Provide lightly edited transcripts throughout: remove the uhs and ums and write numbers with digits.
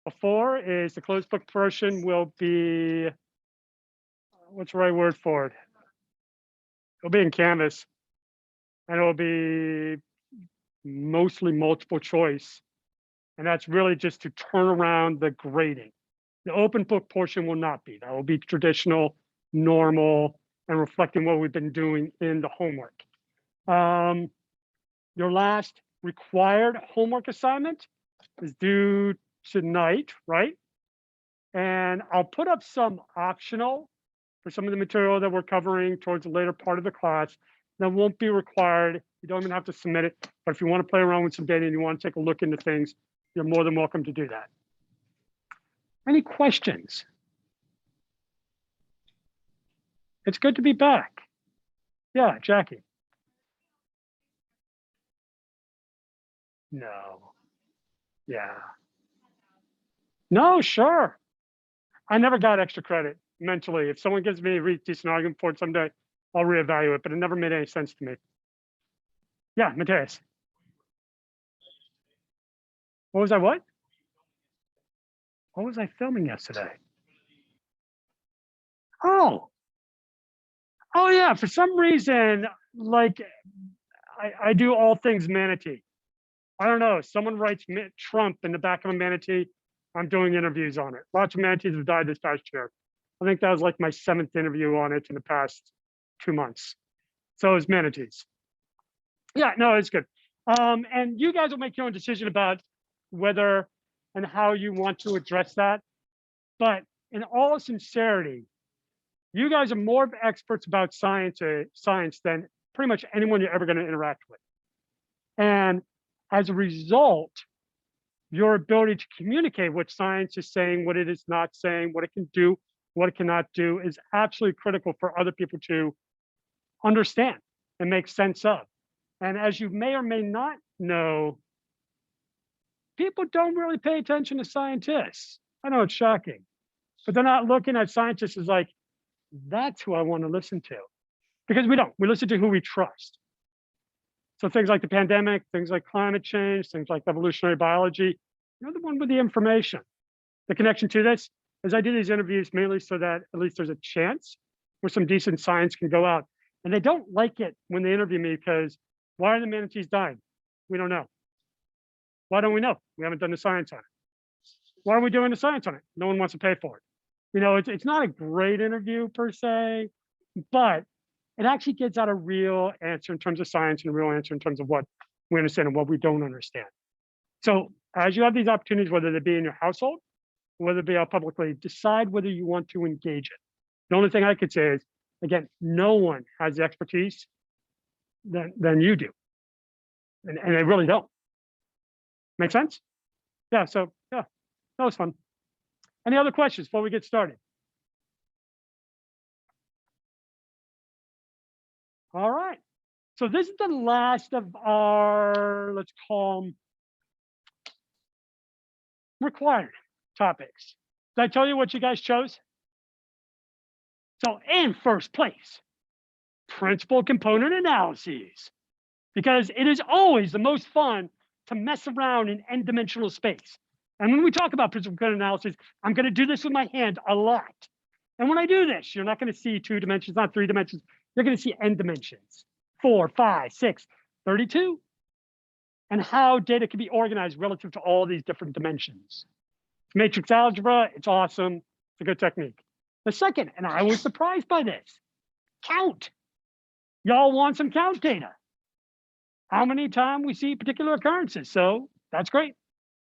before is the closed book portion will be, what's the right word for it? It'll be in Canvas, and it'll be mostly multiple choice. And that's really just to turn around the grading. The open book portion will not be. That will be traditional, normal, and reflecting what we've been doing in the homework. Your last required homework assignment is due tonight, right? And I'll put up some optional for some of the material that we're covering towards the later part of the class. That won't be required. You don't even have to submit it. But if you want to play around with some data and you want to take a look into things, you're more than welcome to do that. Any questions? It's good to be back. Yeah, Jackie. No. Yeah. No, sure. I never got extra credit mentally. If someone gives me a decent argument for it someday, I'll reevaluate, but it never made any sense to me. Yeah, Mateus. What was I what? What was I filming yesterday? Oh yeah, for some reason, like I do all things manatee. I don't know, someone writes Trump in the back of a manatee, I'm doing interviews on it. Lots of manatees have died this past year. I think that was like my 7th interview on it in the past 2 months. So it's manatees. Yeah, no, it's good. And you guys will make your own decision about whether and how you want to address that. But in all sincerity, you guys are more of experts about science than pretty much anyone you're ever going to interact with. And as a result, your ability to communicate what science is saying, what it is not saying, what it can do, what it cannot do is absolutely critical for other people to understand and make sense of. And as you may or may not know, people don't really pay attention to scientists. I know it's shocking, but they're not looking at scientists as like, that's who I want to listen to. Because we don't. We listen to who we trust. So things like the pandemic, things like climate change, things like evolutionary biology, you're the one with the information. The connection to this is I do these interviews mainly so that at least there's a chance where some decent science can go out. And they don't like it when they interview me because why are the manatees dying? We don't know. Why don't we know? We haven't done the science on it. Why are we doing the science on it? No one wants to pay for it. You know, it's not a great interview per se, but it actually gets out a real answer in terms of science and a real answer in terms of what we understand and what we don't understand. So as you have these opportunities, whether they be in your household, whether it be out publicly, decide whether you want to engage it. The only thing I could say is, again, no one has the expertise than you do. And they really don't. Make sense? Yeah, so yeah, that was fun. Any other questions before we get started? All right. So this is the last of our, let's call them required topics. Did I tell you what you guys chose? So in first place, principal component analyses, because it is always the most fun to mess around in n-dimensional space. And when we talk about principal component analysis, I'm going to do this with my hand a lot. And when I do this, you're not going to see 2 dimensions, not 3 dimensions. You're going to see n dimensions, 4, 5, 6, 32, and how data can be organized relative to all these different dimensions. Matrix algebra, it's awesome. It's a good technique. The second, and I was surprised by this, count. Y'all want some count data. How many times we see particular occurrences. So that's great.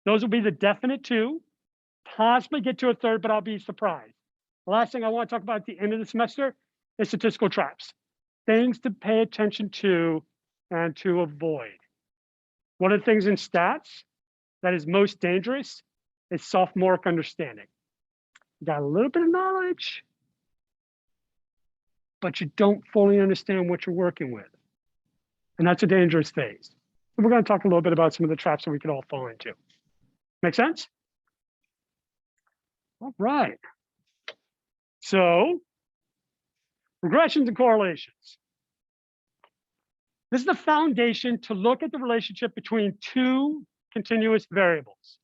Those will be the definite 2. Possibly get to a third, but I'll be surprised. The last thing I want to talk about at the end of the semester is statistical traps. Things to pay attention to and to avoid. One of the things in stats that is most dangerous is sophomoric understanding. You got a little bit of knowledge, but you don't fully understand what you're working with. And that's a dangerous phase. And we're going to talk a little bit about some of the traps that we could all fall into. Make sense? All right. So, regressions and correlations. This is the foundation to look at the relationship between 2 continuous variables.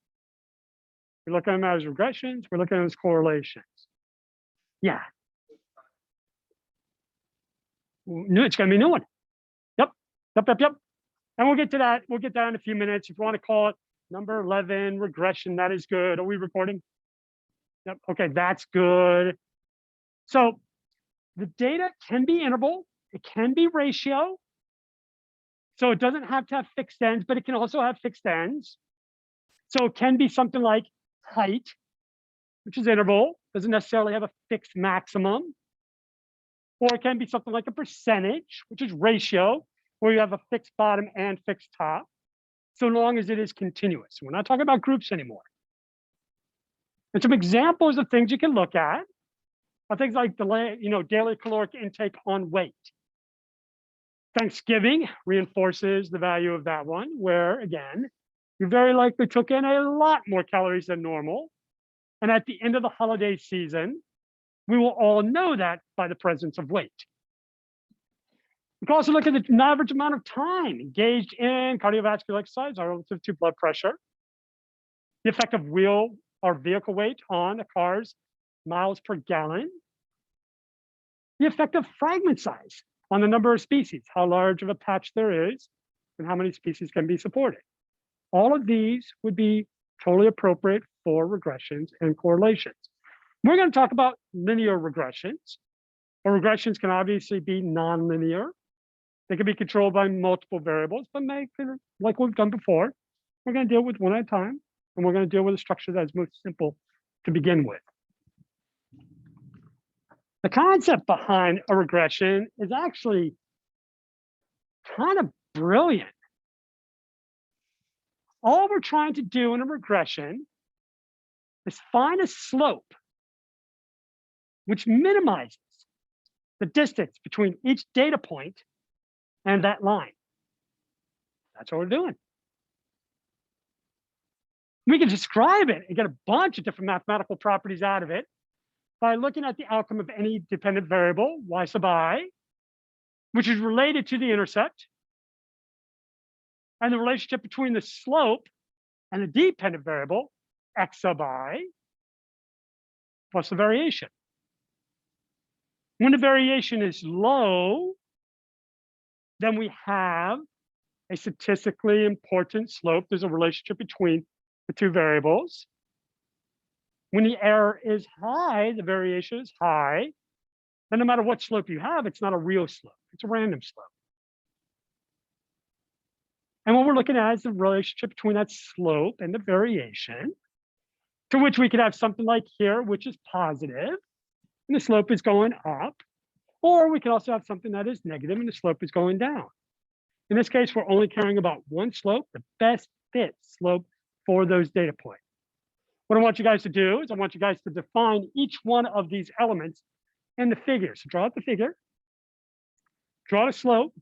We look at them as regressions. We look at them as correlations. Yeah. It's going to be a new one. Yep. Yep. And we'll get to that. We'll get that in a few minutes. If you want to call it number 11, regression, that is good. Are we recording? Yep. Okay, that's good. So the data can be interval. It can be ratio. So it doesn't have to have fixed ends, but it can also have fixed ends. So it can be something like height, which is interval, doesn't necessarily have a fixed maximum. Or it can be something like a percentage, which is ratio, where you have a fixed bottom and fixed top, so long as it is continuous. We're not talking about groups anymore. And some examples of things you can look at are things like the daily caloric intake on weight. Thanksgiving reinforces the value of that one, where again, you very likely took in a lot more calories than normal. And at the end of the holiday season, we will all know that by the presence of weight. We can also look at the average amount of time engaged in cardiovascular exercise relative to blood pressure, the effect of wheel or vehicle weight on a car's miles per gallon, the effect of fragment size on the number of species, how large of a patch there is, and how many species can be supported. All of these would be totally appropriate for regressions and correlations. We're going to talk about linear regressions. Or regressions can obviously be nonlinear. They can be controlled by multiple variables, but like we've done before, we're going to deal with one at a time, and we're going to deal with a structure that is most simple to begin with. The concept behind a regression is actually kind of brilliant. All we're trying to do in a regression is find a slope which minimizes the distance between each data point and that line. That's what we're doing. We can describe it and get a bunch of different mathematical properties out of it by looking at the outcome of any dependent variable, y sub I, which is related to the intercept, and the relationship between the slope and the dependent variable, x sub I, plus the variation. When the variation is low, then we have a statistically important slope. There's a relationship between the two variables. When the error is high, the variation is high. And no matter what slope you have, it's not a real slope. It's a random slope. And what we're looking at is the relationship between that slope and the variation, to which we could have something like here, which is positive, and the slope is going up. Or we can also have something that is negative and the slope is going down. In this case, we're only caring about one slope, the best fit slope for those data points. What I want you guys to do is I want you guys to define each one of these elements in the figure. So draw out the figure, draw the slope,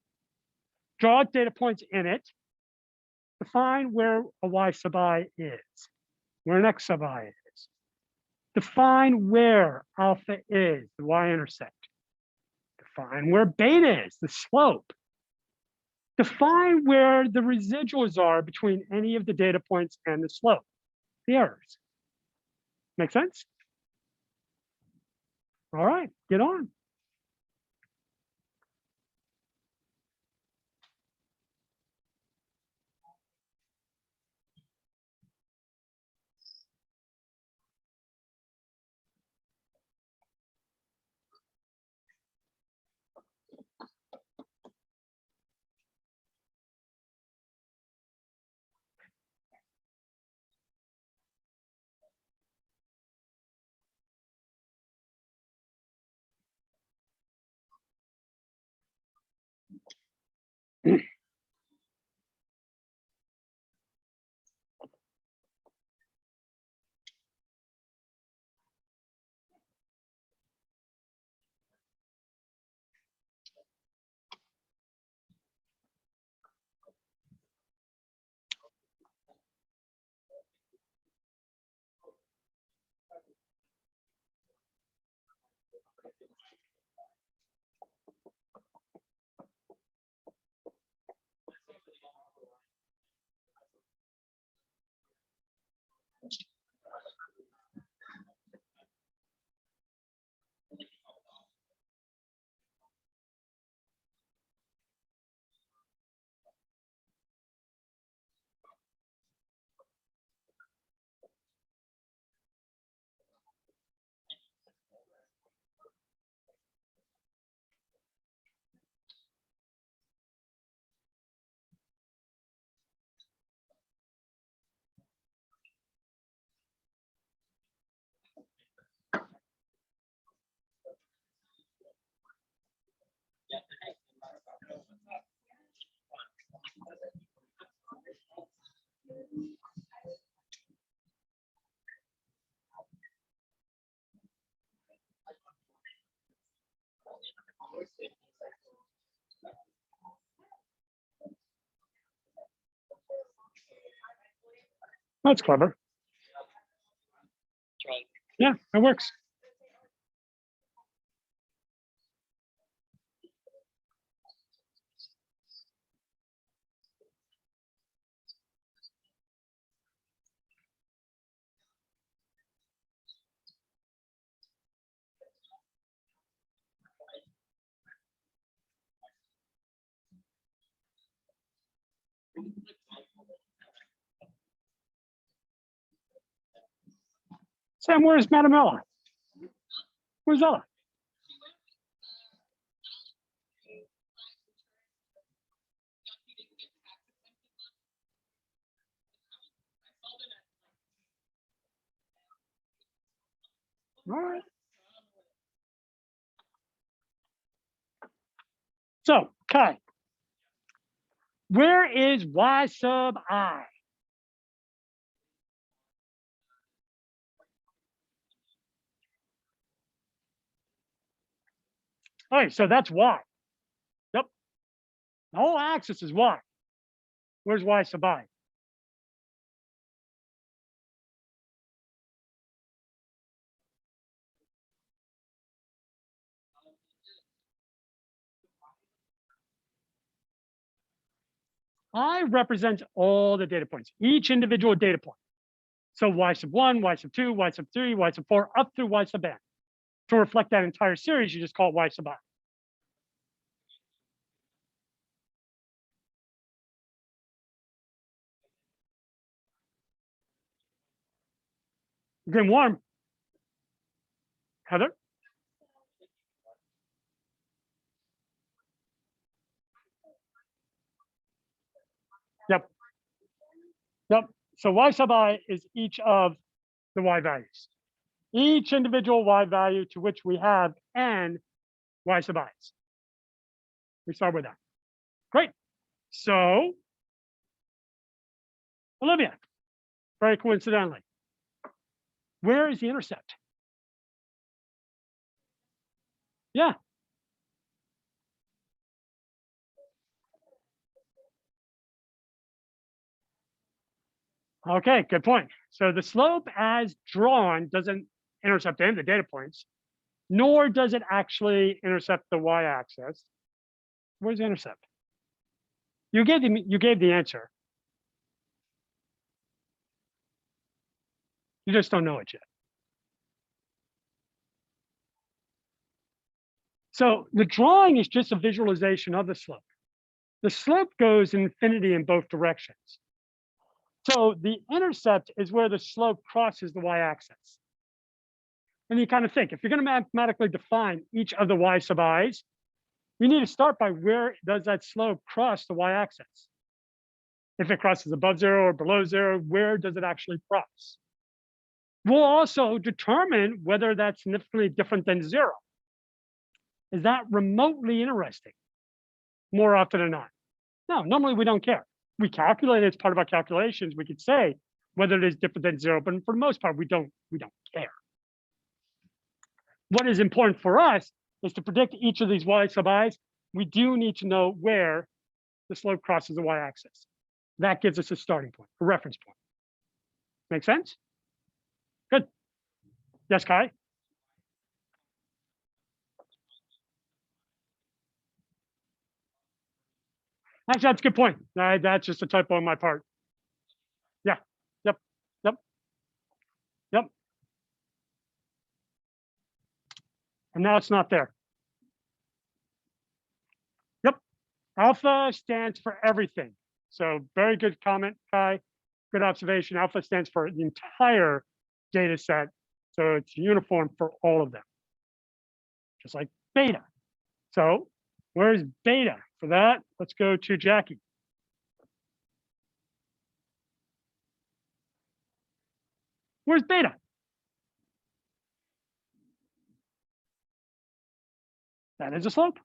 draw out data points in it, define where a y sub I is, where an x sub I is. Define where alpha is, the y-intercept. Define where beta is, the slope. Define where the residuals are between any of the data points and the slope, the errors. Make sense? All right, get on. That's clever. Yeah, it works. Sam, where's Madame Ella? Where's Ella? All right. So, Kai, where is y sub I? Okay, so that's y. Yep. The whole axis is y. Where's y sub I? I represents all the data points, each individual data point. So y sub 1, y sub 2, y sub 3, y sub 4, up through y sub n. To reflect that entire series, you just call it y sub I. Getting warm. Heather? Yep. Yep. So y sub I is each of the y values. Each individual y value to which we have n y sub i's. We start with that. Great. So, Olivia, very coincidentally, where is the intercept? Yeah. Okay, good point. So the slope as drawn doesn't intercept any of the data points, nor does it actually intercept the y-axis. Where's the intercept? You gave the answer. You just don't know it yet. So the drawing is just a visualization of the slope. The slope goes infinity in both directions. So the intercept is where the slope crosses the y-axis. And you kind of think, if you're going to mathematically define each of the y sub i's, you need to start by where does that slope cross the y-axis? If it crosses above 0 or below 0, where does it actually cross? We'll also determine whether that's significantly different than 0. Is that remotely interesting? More often than not. No, normally we don't care. We calculate it as part of our calculations. We could say whether it is different than 0, but for the most part, we don't care. What is important for us is to predict each of these y sub i's. We do need to know where the slope crosses the y-axis. That gives us a starting point, a reference point. Make sense? Good. Yes, Kai? Actually, that's a good point. That's just a typo on my part. Yeah. Yep. Yep. Yep. And now it's not there. Yep. Alpha stands for everything. So very good comment, Kai. Good observation. Alpha stands for the entire data set. So it's uniform for all of them, just like beta. So where's beta? For that, let's go to Jackie. Where's beta? That is a slope.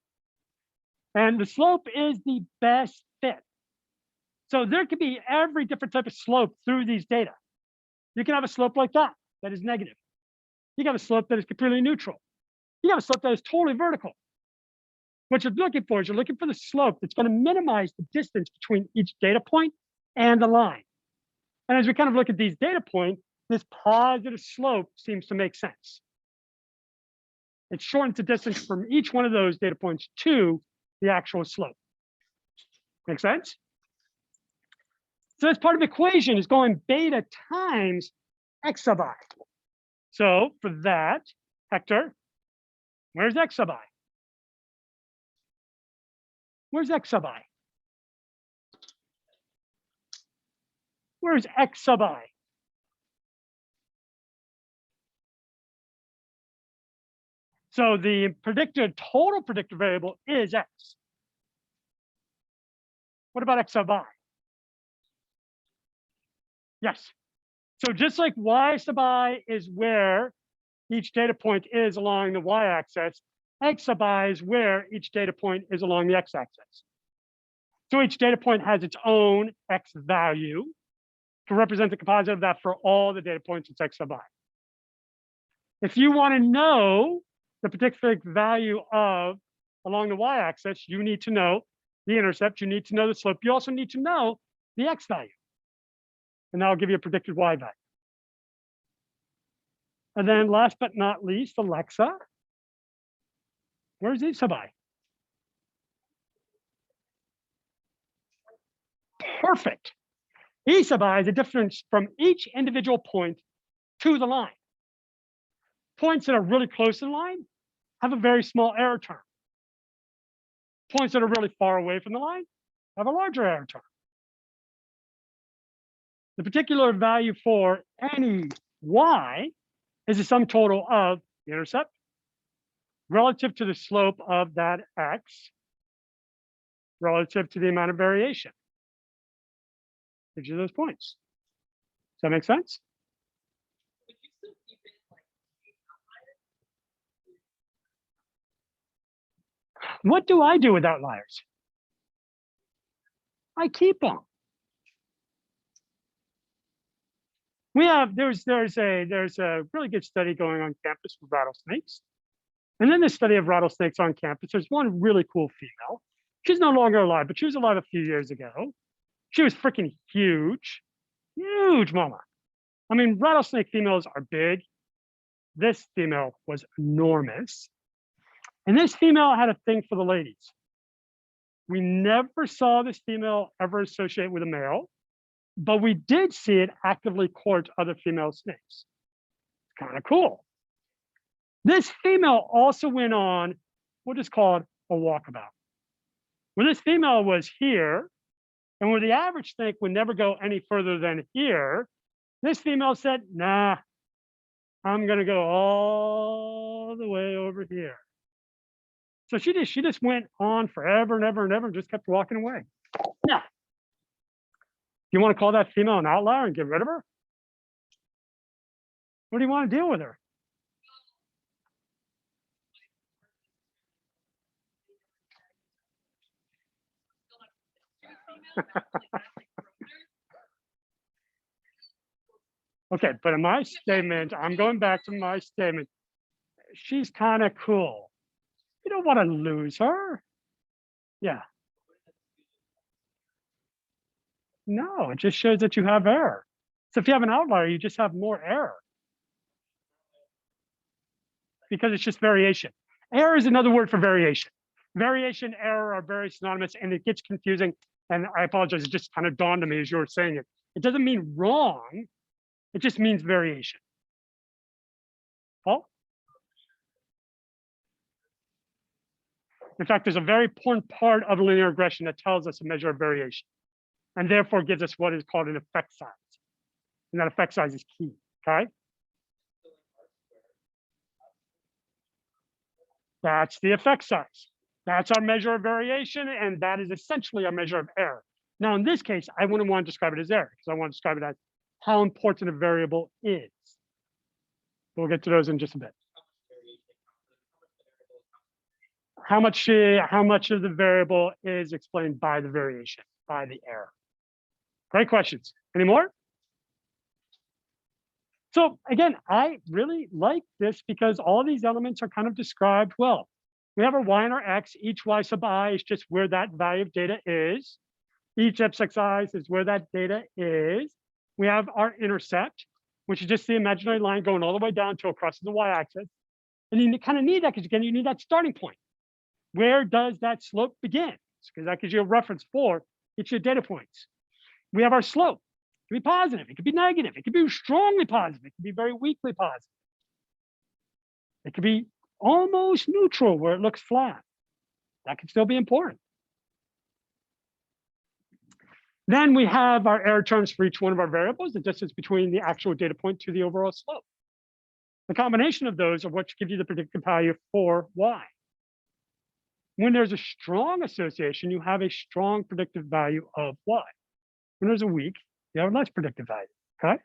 And the slope is the best fit. So there could be every different type of slope through these data. You can have a slope like that is negative. You can have a slope that is completely neutral. You can have a slope that is totally vertical. What you're looking for is you're looking for the slope that's going to minimize the distance between each data point and the line. And as we kind of look at these data points, this positive slope seems to make sense. It shortens the distance from each one of those data points to the actual slope. Make sense? So this part of the equation is going beta times x sub I. So for that, Hector, where's x sub I? Where's x sub I? Where's x sub I? So the total predicted variable is x. What about x sub I? Yes. So just like y sub I is where each data point is along the y-axis, x sub I is where each data point is along the x-axis. So each data point has its own x value. To represent the composite of that for all the data points, it's x sub I. If you want to know the particular value of along the y-axis, you need to know the intercept, you need to know the slope, you also need to know the x value. And that'll give you a predicted y value. And then last but not least, Alexa, where's E sub I? Perfect. E sub I is the difference from each individual point to the line. Points that are really close to the line have a very small error term. Points that are really far away from the line have a larger error term. The particular value for any y is the sum total of the intercept relative to the slope of that x relative to the amount of variation. Gives you those points. Does that make sense? What do I do with outliers? I keep them. There's a really good study going on campus with rattlesnakes. And in this study of rattlesnakes on campus, there's one really cool female. She's no longer alive, but she was alive a few years ago. She was freaking huge, huge mama. I mean, rattlesnake females are big. This female was enormous. And this female had a thing for the ladies. We never saw this female ever associate with a male, but we did see it actively court other female snakes. It's kind of cool. This female also went on what is called a walkabout. When this female was here, and where the average snake would never go any further than here, this female said, nah, I'm gonna go all the way over here. So she just went on forever and ever and ever and just kept walking away. Now, you want to call that female an outlier and get rid of her? What do you want to deal with her? Okay, but in my statement, I'm going back to my statement. She's kind of cool. You don't want to lose her. Yeah. No, it just shows that you have error. So if you have an outlier, you just have more error. Because it's just variation. Error is another word for variation. Variation, error are very synonymous, and it gets confusing. And I apologize, it just kind of dawned on me as you were saying it. It doesn't mean wrong, it just means variation. Paul? In fact, there's a very important part of linear regression that tells us a measure of variation, and therefore gives us what is called an effect size. And that effect size is key, okay? That's the effect size. That's our measure of variation, and that is essentially our measure of error. Now, in this case, I wouldn't want to describe it as error, because I want to describe it as how important a variable is. We'll get to those in just a bit. How much of the variable is explained by the variation, by the error. Great questions. Any more? So again, I really like this because all these elements are kind of described well. We have our y and our x. Each y sub I is just where that value of data is. Each fxi is where that data is. We have our intercept, which is just the imaginary line going all the way down to across the y-axis. And you kind of need that because, again, you need that starting point. Where does that slope begin? Because that gives you a reference for each of your data points. We have our slope. It could be positive, it could be negative, it could be strongly positive, it could be very weakly positive. It could be almost neutral where it looks flat. That could still be important. Then we have our error terms for each one of our variables, the distance between the actual data point to the overall slope. The combination of those are what give you the predictive value for y. When there's a strong association, you have a strong predictive value of y. When there's a weak, you have a less predictive value, okay?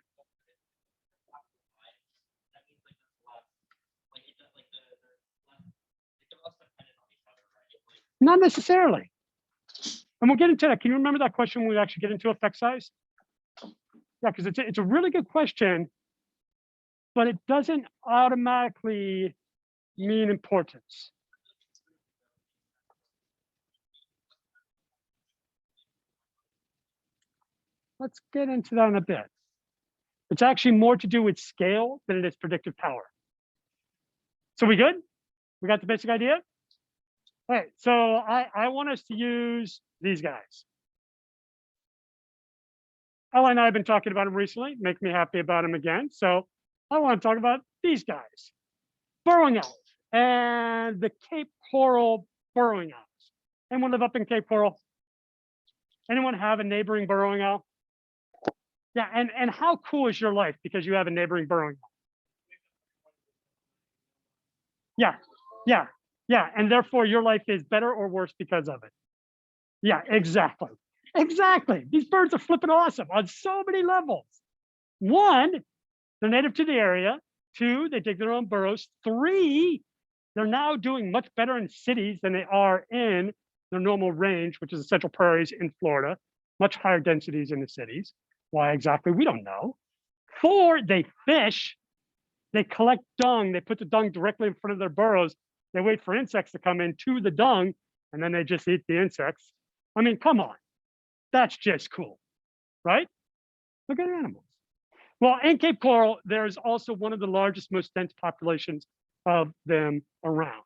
Not necessarily. And we'll get into that. Can you remember that question when we actually get into effect size? Yeah, because it's a really good question, but it doesn't automatically mean importance. Let's get into that in a bit. It's actually more to do with scale than it is predictive power. So we good? We got the basic idea? All right, so I want us to use these guys. Ella and I have been talking about them recently, make me happy about them again. So I want to talk about these guys, burrowing owls and the Cape Coral burrowing owls. Anyone live up in Cape Coral? Anyone have a neighboring burrowing owl? Yeah, and how cool is your life because you have a neighboring burrowing owl? Yeah, and therefore your life is better or worse because of it. Yeah, exactly. Exactly. These birds are flipping awesome on so many levels. One, they're native to the area. Two, they dig their own burrows. Three, they're now doing much better in cities than they are in their normal range, which is the central prairies in Florida, much higher densities in the cities. Why exactly? We don't know. Four, they fish. They collect dung. They put the dung directly in front of their burrows. They wait for insects to come in to the dung, and then they just eat the insects. I mean, come on. That's just cool, right? Look at animals. Well, in Cape Coral, there's also one of the largest, most dense populations of them around,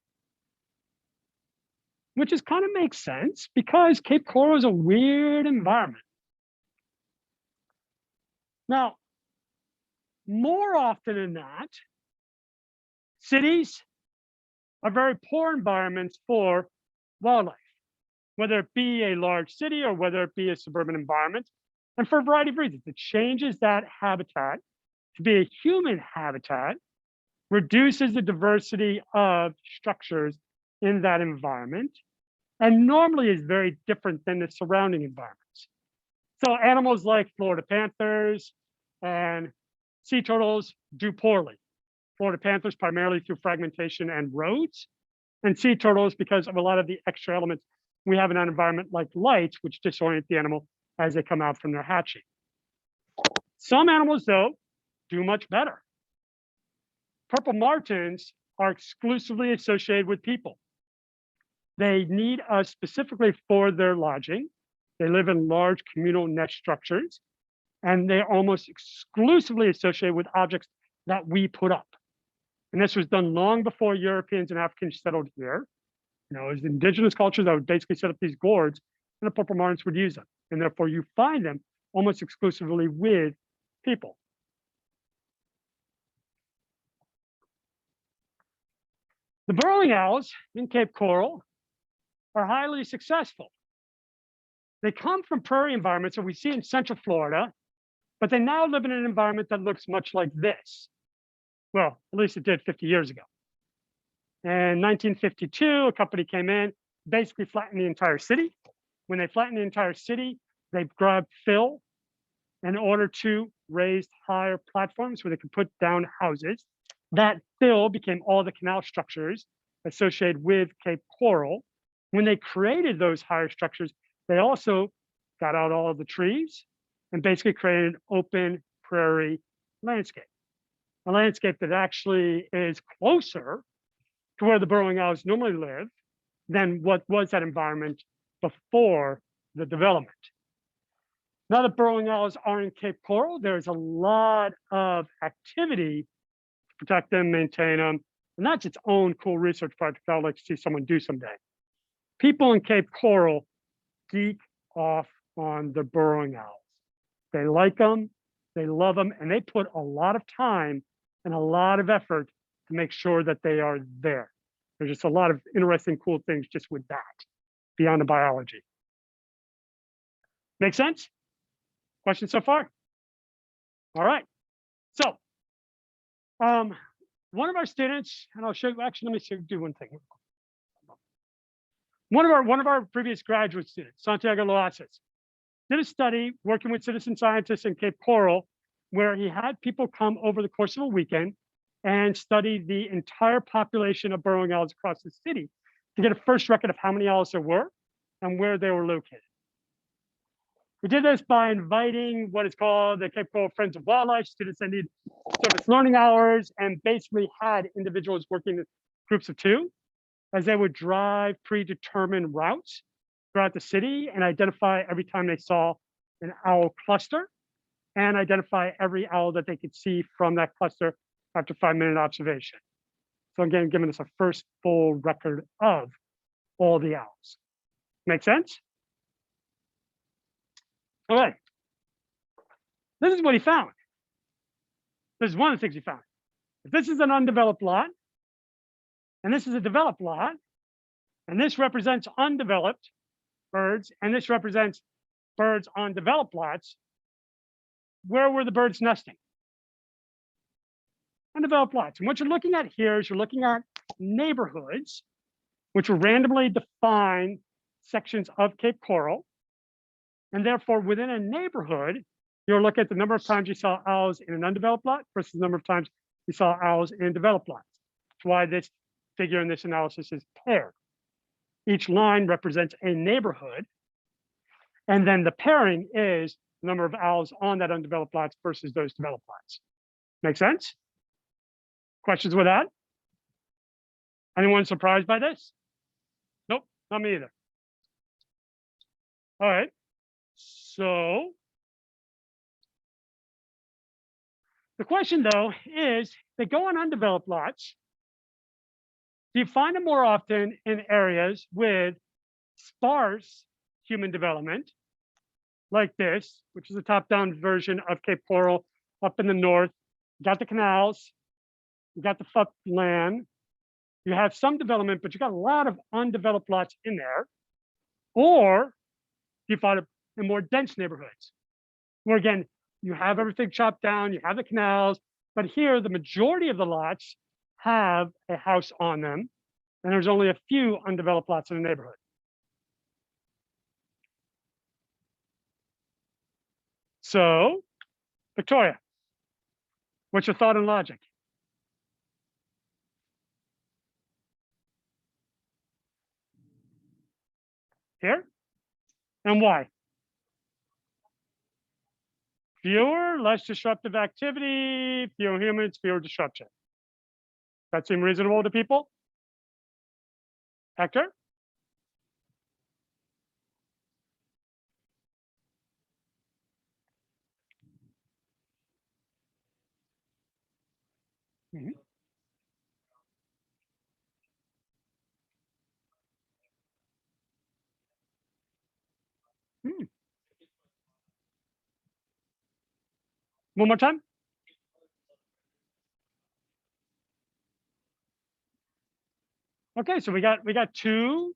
which is kind of makes sense because Cape Coral is a weird environment. Now, more often than not, cities are very poor environments for wildlife, whether it be a large city or whether it be a suburban environment. And for a variety of reasons, it changes that habitat to be a human habitat, reduces the diversity of structures in that environment, and normally is very different than the surrounding environments. So animals like Florida panthers and sea turtles do poorly. Florida panthers primarily through fragmentation and roads, and sea turtles because of a lot of the extra elements we have in an environment like lights, which disorient the animal as they come out from their hatching. Some animals, though, do much better. Purple martins are exclusively associated with people. They need us specifically for their lodging. They live in large communal nest structures, and they're almost exclusively associated with objects that we put up. And this was done long before Europeans and Africans settled here. You know, it was indigenous cultures that would basically set up these gourds, and the purple martins would use them. And therefore, you find them almost exclusively with people. The burrowing owls in Cape Coral are highly successful. They come from prairie environments that we see in Central Florida, but they now live in an environment that looks much like this. Well, at least it did 50 years ago. In 1952, a company came in, basically flattened the entire city. When they flattened the entire city, they grabbed fill in order to raise higher platforms where they could put down houses. That fill became all the canal structures associated with Cape Coral. When they created those higher structures, they also got out all of the trees and basically created an open prairie landscape, a landscape that actually is closer to where the burrowing owls normally live than what was that environment before the development. Now that burrowing owls are in Cape Coral, there's a lot of activity to protect them, maintain them, and that's its own cool research project I'd like to see someone do someday. People in Cape Coral geek off on the burrowing owls. They like them, they love them, and they put a lot of time and a lot of effort to make sure that they are there. There's just a lot of interesting, cool things just with that, beyond the biology. Make sense? Questions so far? All right. So, one of our students, and I'll show you, actually, let me do one thing. One of our previous graduate students, Santiago Loasis, did a study working with citizen scientists in Cape Coral, where he had people come over the course of a weekend and study the entire population of burrowing owls across the city to get a first record of how many owls there were and where they were located. We did this by inviting what is called the Cape Coral Friends of Wildlife. Students that need service learning hours, and basically had individuals working in groups of two as they would drive predetermined routes throughout the city and identify every time they saw an owl cluster and identify every owl that they could see from that cluster after 5-minute observation. So again, giving us a first full record of all the owls. Make sense? All right. This is what he found. This is one of the things he found. If this is an undeveloped lot, and this is a developed lot, and this represents undeveloped birds, and this represents birds on developed lots, where were the birds nesting? Undeveloped lots. And what you're looking at here is you're looking at neighborhoods, which will randomly define sections of Cape Coral. And therefore, within a neighborhood, you'll look at the number of times you saw owls in an undeveloped lot versus the number of times you saw owls in developed lots. That's why this figure in this analysis is paired. Each line represents a neighborhood. And then the pairing is the number of owls on that undeveloped lots versus those developed lots. Make sense? Questions with that? Anyone surprised by this? Nope, not me either. All right. So the question, though, is they go on undeveloped lots. Do you find them more often in areas with sparse human development, like this, which is a top-down version of Cape Coral up in the north? You got the canals, you got the FUP land, you have some development, but you got a lot of undeveloped lots in there. Or do you find it in more dense neighborhoods, where again, you have everything chopped down, you have the canals, but here the majority of the lots have a house on them, and there's only a few undeveloped lots in the neighborhood. So, Victoria, what's your thought and logic? Here? And why? Fewer, less disruptive activity, fewer humans, fewer disruption. That seem reasonable to people? Hector? Mm-hmm. Mm. One more time. Okay, so we got two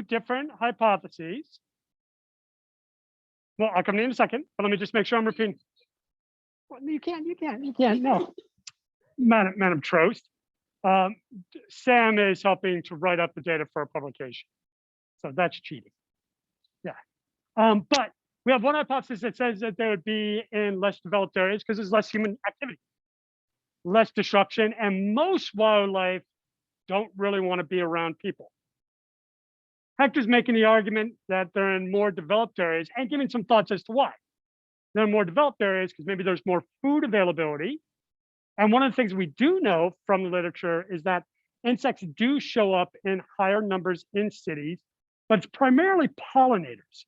different hypotheses. Well, I'll come in a second, but let me just make sure I'm repeating. Well, you can't. No, Madam Trost. Sam is helping to write up the data for a publication, so that's cheating. Yeah, but we have one hypothesis that says that they would be in less developed areas because there's less human activity, less disruption, and most wildlife don't really want to be around people. Hector's making the argument that they're in more developed areas and giving some thoughts as to why. than more developed areas because maybe there's more food availability. And one of the things we do know from the literature is that insects do show up in higher numbers in cities, but it's primarily pollinators,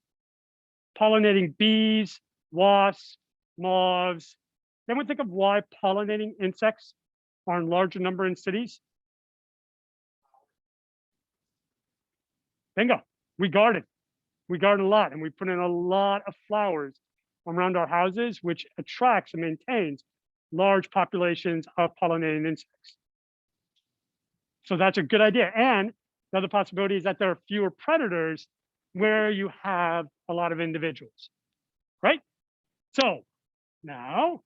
pollinating bees, wasps, moths. Then we think of why pollinating insects are in larger number in cities. Bingo, we garden. We garden a lot, and we put in a lot of flowers around our houses, which attracts and maintains large populations of pollinating insects. So that's a good idea. And the other possibility is that there are fewer predators where you have a lot of individuals, right? So now,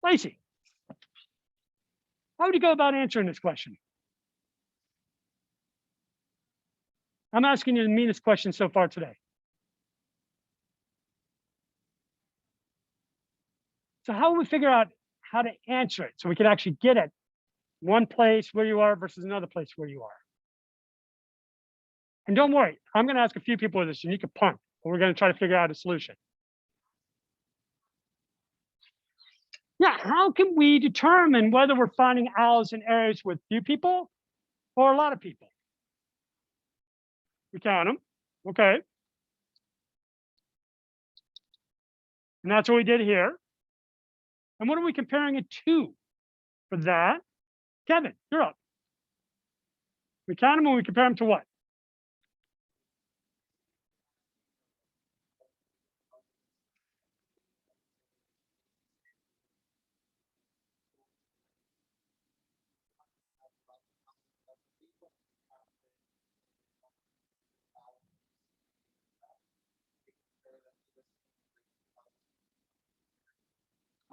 Lacey, how would you go about answering this question? I'm asking you the meanest question so far today. So how will we figure out how to answer it so we can actually get at one place where you are versus another place where you are? And don't worry, I'm going to ask a few people this, and you can punt, but we're going to try to figure out a solution. Yeah, how can we determine whether we're finding owls in areas with few people or a lot of people? We count them, okay. And that's what we did here. And what are we comparing it to for that? Kevin, you're up. We count them and we compare them to what?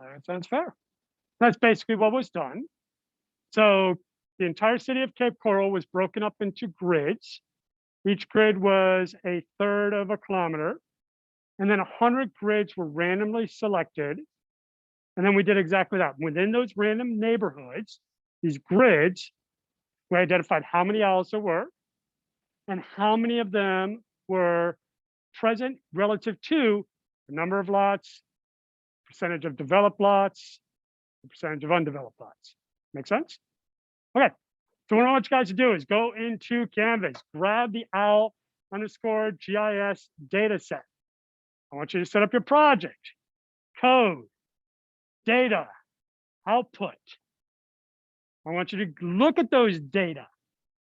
That sounds fair. That's basically what was done. So the entire city of Cape Coral was broken up into grids. Each grid was a third of a kilometer. And then 100 grids were randomly selected. And then we did exactly that. Within those random neighborhoods, these grids, we identified how many owls there were and how many of them were present relative to the number of lots, percentage of developed lots, the percentage of undeveloped lots. Make sense? Okay. So what I want you guys to do is go into Canvas, grab the owl_GIS data set. I want you to set up your project, code, data, output. I want you to look at those data.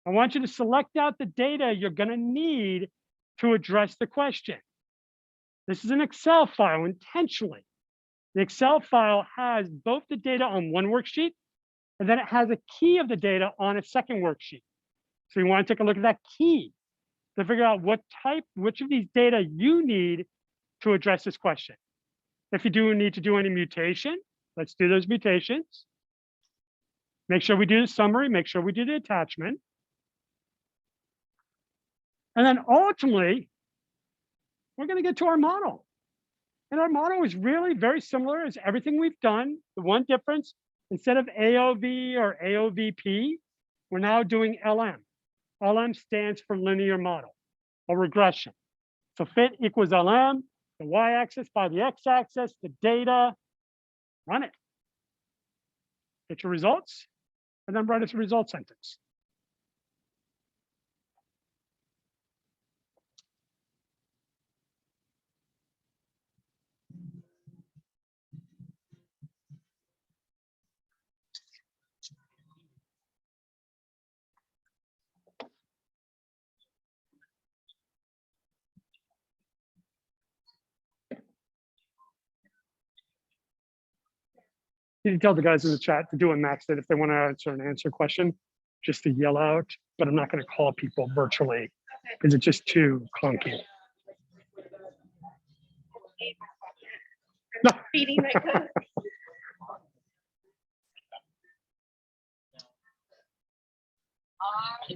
I want you to select out the data you're going to need to address the question. This is an Excel file intentionally. The Excel file has both the data on one worksheet, and then it has a key of the data on a second worksheet. So you want to take a look at that key to figure out which of these data you need to address this question. If you do need to do any mutation, let's do those mutations. Make sure we do the summary, make sure we do the attachment. And then ultimately, we're going to get to our model. And our model is really very similar as everything we've done. The one difference, instead of AOV or AOVP, we're now doing LM. LM stands for linear model or regression. So fit equals LM, the y-axis by the x-axis, the data, run it. Get your results, and then write us a result sentence. You can tell the guys in the chat to do a max that if they want to answer a question, just to yell out, but I'm not going to call people virtually because it's just too clunky. No. Feeding my code. I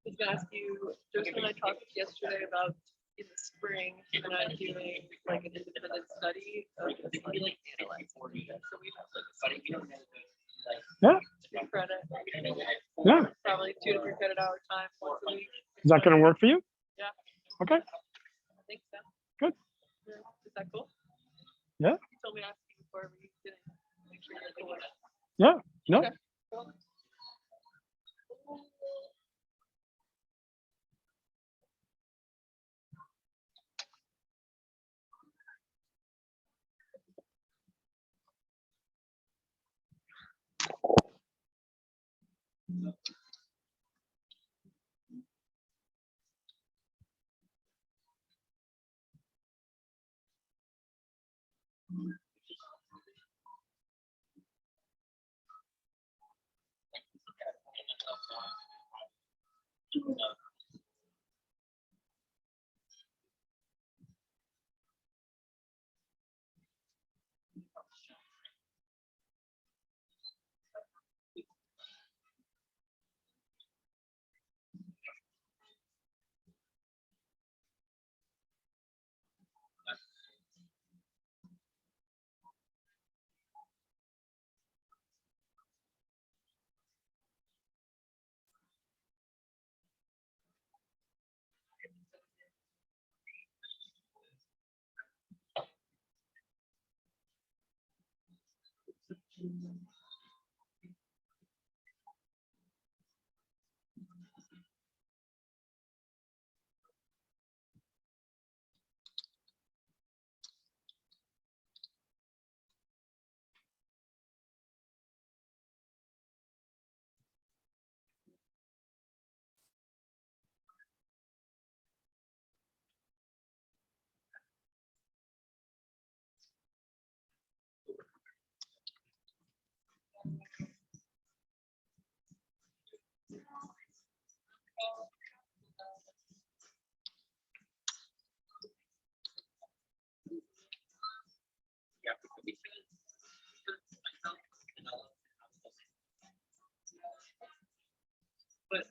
was going to ask you, Joseph and I talked yesterday about in the spring, and I'm doing like an independent study of this like analyze. So we have like Yeah. credit. Yeah. Probably 2 to 3 credit hour time once a week. Is that going to work for you? Yeah. Okay. I think so. Good. Yeah, no, Okay. Cool. But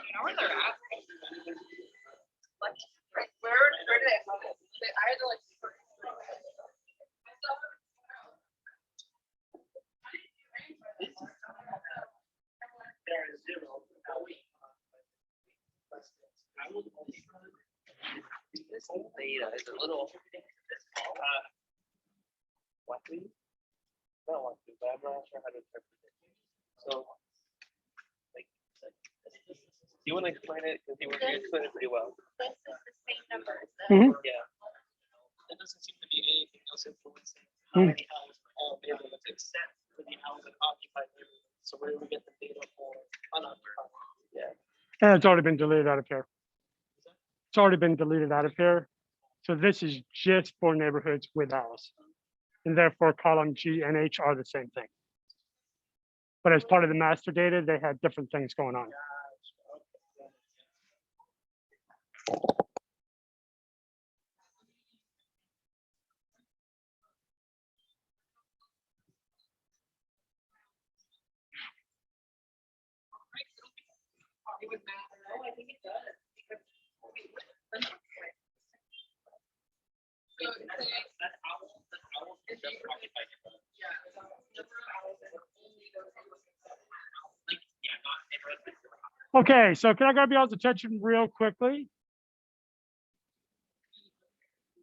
you know where they're at? Like, where did it happen? I had to like. This theta is a little what we don't want to, but I'm not sure how to interpret it. So you want to explain it? Because you explain it pretty well. This is the same numbers. Mhm. Yeah. There doesn't seem to be anything else influencing Hmm. any house for all neighborhoods except for the housing occupied neighborhoods. So where do we get the data for unoccupied? Yeah. And it's already been deleted out of here. It's already been deleted out of here. So this is just for neighborhoods with house. And therefore column G and H are the same thing. But as part of the master data, they had different things going on. It would matter. No, I think it does. Because Okay, so can I grab y'all's attention real quickly?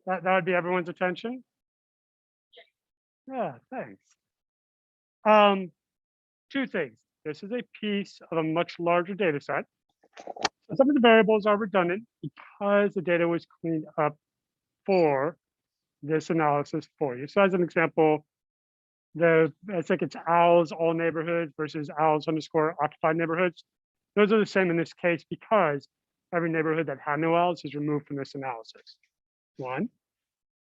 That would be everyone's attention. Yeah, thanks. Two things. This is a piece of a much larger data set. So some of the variables are redundant because the data was cleaned up for this analysis for you. So as an example, I think it's owls all neighborhoods versus owls underscore occupied neighborhoods. Those are the same in this case because every neighborhood that had no owls is removed from this analysis. One.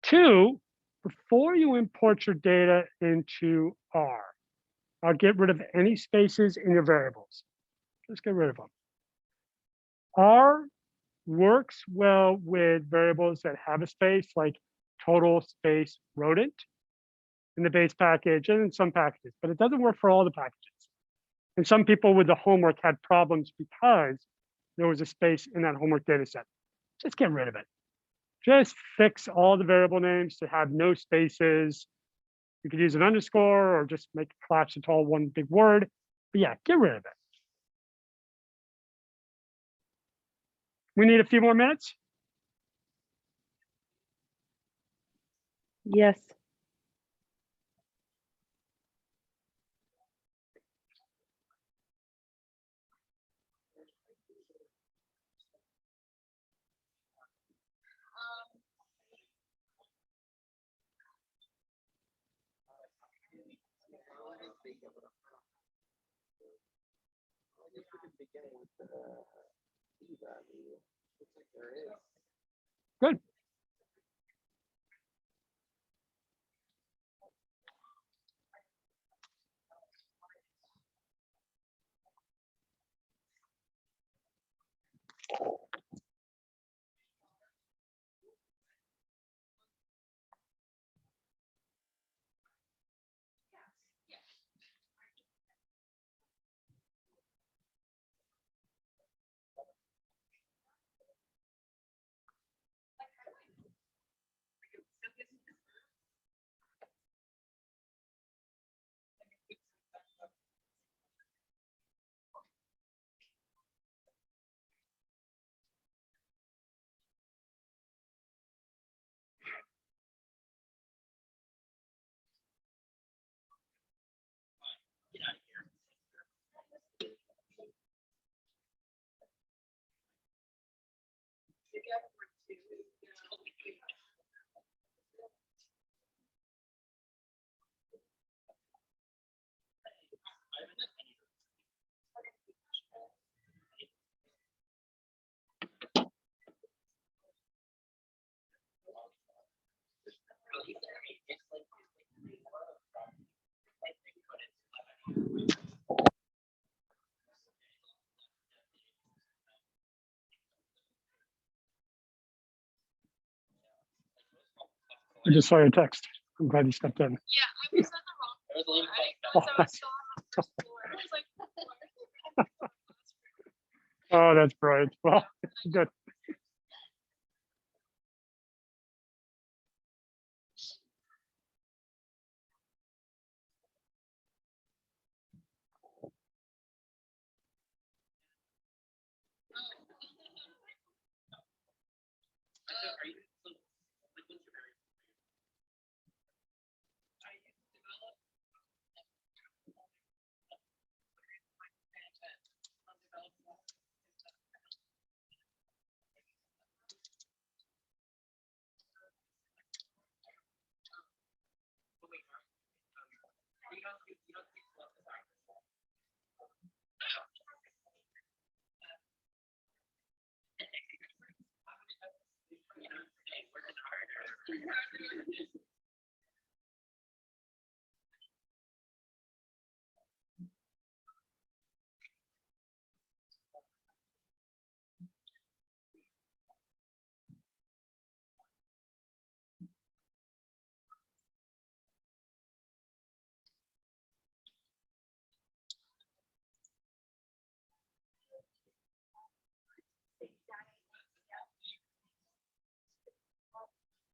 Two, before you import your data into R, I'll get rid of any spaces in your variables. Just get rid of them. R works well with variables that have a space like total space rodent in the base package and in some packages, but it doesn't work for all the packages. And some people with the homework had problems because there was a space in that homework data set. Just get rid of it. Just fix all the variable names to have no spaces. You could use an underscore or just make it collapse into all one big word. But yeah, get rid of it. We need a few more minutes. Yes. Good. I just saw your text. I'm glad you stepped in. yeah, I was on the wrong floor. Oh, I saw on the first floor. I was like, Oh, that's bright. Well, good.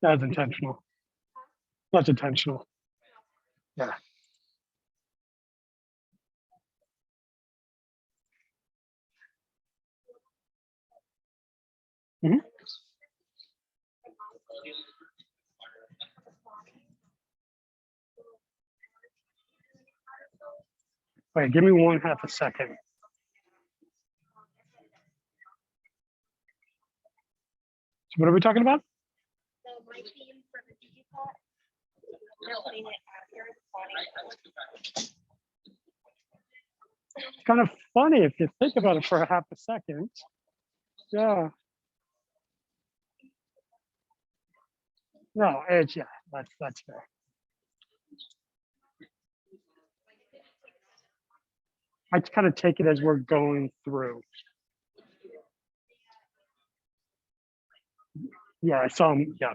That's intentional. That's intentional. Yeah. Mhm. Wait, give me 1/2 a second. So what are we talking about? So my theme for the DG pot, we're putting it after the body. It's kind of funny if you think about it for 1/2 a second. Yeah. No, it's yeah, that's fair. I kind of take it as we're going through. Yeah, some, yeah.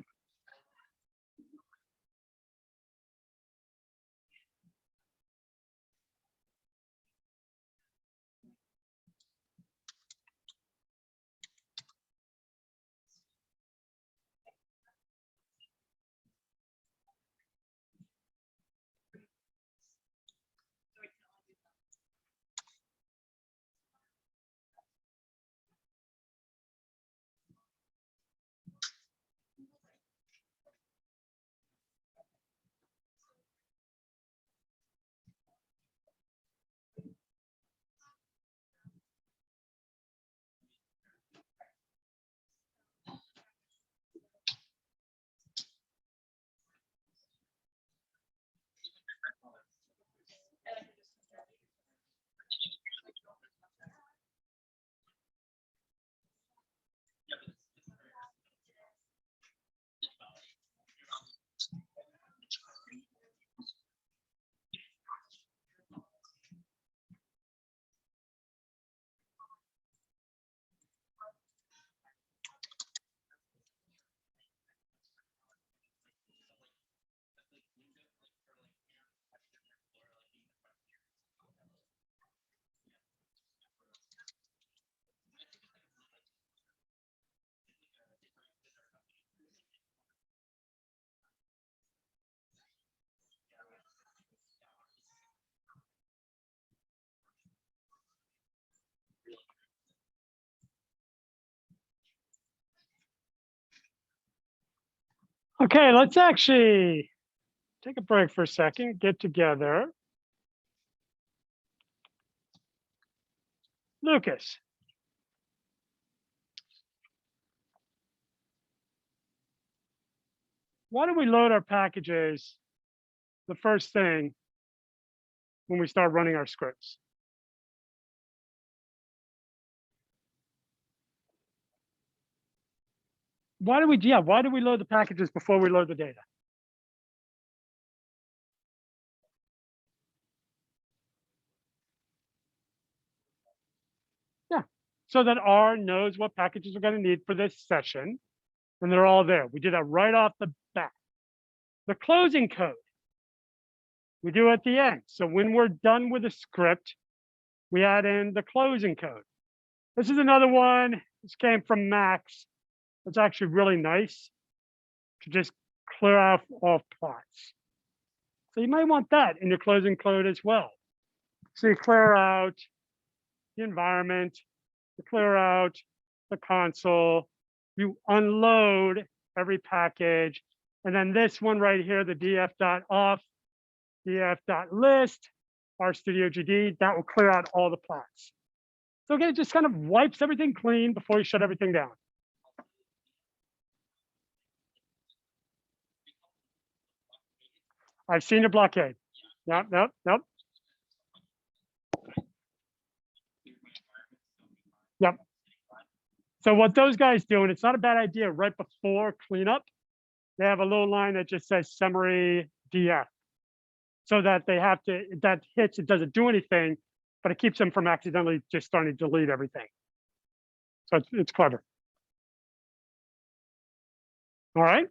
Okay, let's actually take a break for a second, get together. Lucas. Why don't we load our packages the first thing when we start running our scripts? Why do we load the packages before we load the data? Yeah, so that R knows what packages we're going to need for this session, and they're all there. We do that right off the bat. The closing code, we do at the end. So when we're done with the script, we add in the closing code. This is another one. This came from Max. It's actually really nice to just clear off all plots. So you might want that in your closing code as well. So you clear out the environment, you clear out the console, you unload every package, and then this one right here, the df.off, df.list, RStudioGD, that will clear out all the plots. So again, it just kind of wipes everything clean before you shut everything down. I've seen a blockade. Nope. Yep. So what those guys do, and it's not a bad idea right before cleanup, they have a little line that just says summary DF. So that they have to, that hits, it doesn't do anything, but it keeps them from accidentally just starting to delete everything. So it's clever. All right.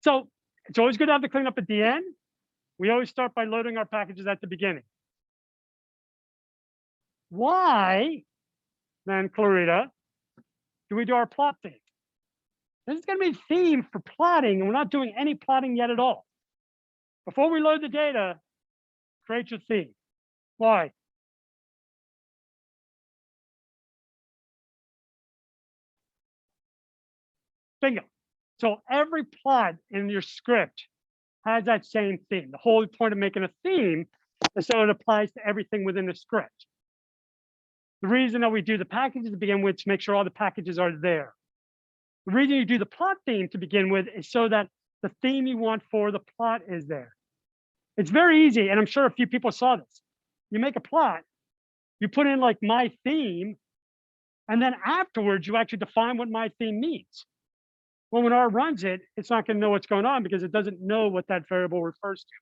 So it's always good to have the cleanup at the end. We always start by loading our packages at the beginning. Why, then, Clarita, do we do our plot theme? This is going to be a theme for plotting, and we're not doing any plotting yet at all. Before we load the data, create your theme. Why? Bingo. So every plot in your script has that same theme. The whole point of making a theme is so it applies to everything within the script. The reason that we do the packages to begin with is to make sure all the packages are there. The reason you do the plot theme to begin with is so that the theme you want for the plot is there. It's very easy, and I'm sure a few people saw this. You make a plot, you put in like my theme, and then afterwards you actually define what my theme means. Well, when R runs it, it's not going to know what's going on because it doesn't know what that variable refers to,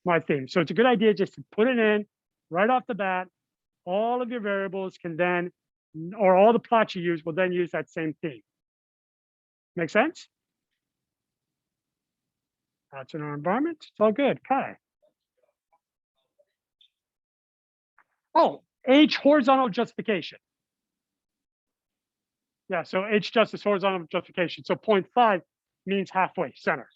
my theme. So it's a good idea just to put it in right off the bat. All of your variables can then, or all the plots you use will then use that same theme. Make sense? That's in our environment. It's all good. Okay. Oh, H horizontal justification. Yeah, so H justice horizontal justification. So 0.5 means halfway, center.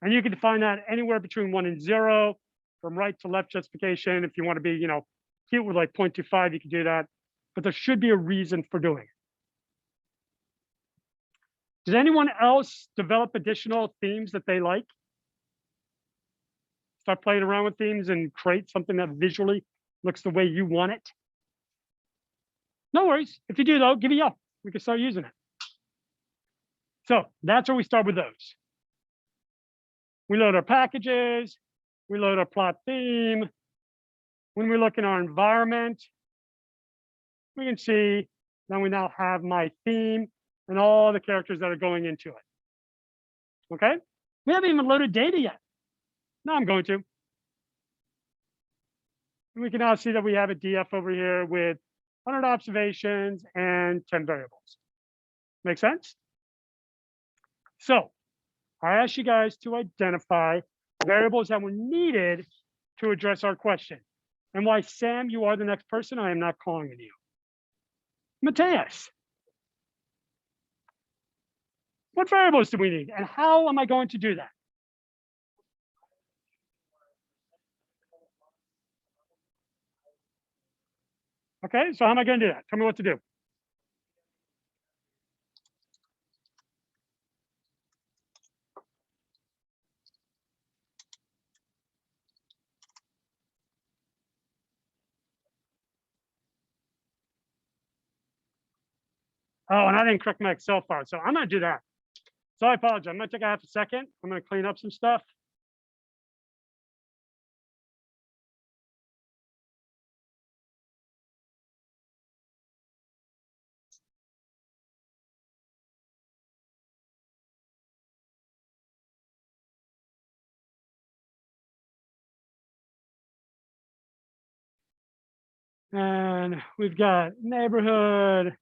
And you can define that anywhere between 1 and 0, from right to left justification. If you want to be, cute with like 0.25, you can do that. But there should be a reason for doing it. Does anyone else develop additional themes that they like? Start playing around with themes and create something that visually looks the way you want it? No worries. If you do, though, give me up. We can start using it. So that's where we start with those. We load our packages. We load our plot theme. When we look in our environment, we can see that we now have my theme and all the characters that are going into it. Okay? We haven't even loaded data yet. Now I'm going to. And we can now see that we have a DF over here with 100 observations and 10 variables. Make sense? So I asked you guys to identify variables that were needed to address our question. And why, Sam, you are the next person. I am not calling on you. Mateus, what variables do we need? And how am I going to do that? Okay, so how am I going to do that? Tell me what to do. Oh, and I didn't correct my Excel file, so I'm going to do that. So I apologize. I'm going to take a half a second. I'm going to clean up some stuff. And we've got neighborhood.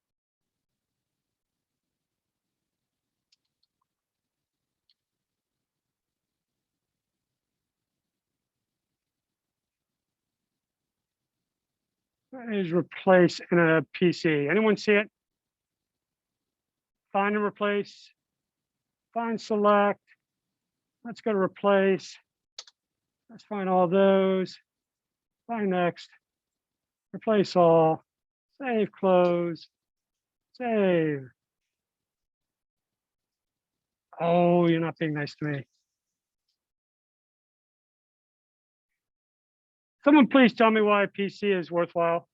Is replace in a PC. Anyone see it? Find and replace. Find select. Let's go to replace. Let's find all those. Find next. Replace all. Save, close. Save. Oh, you're not being nice to me. Someone please tell me why a PC is worthwhile.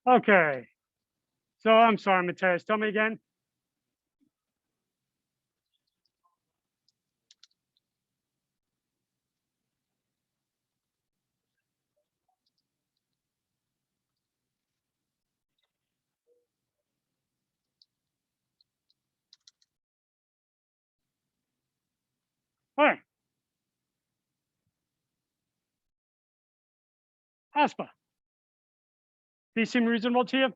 Okay. So I'm sorry, Mateus, tell me again. All right. ASPA. These seem reasonable to you?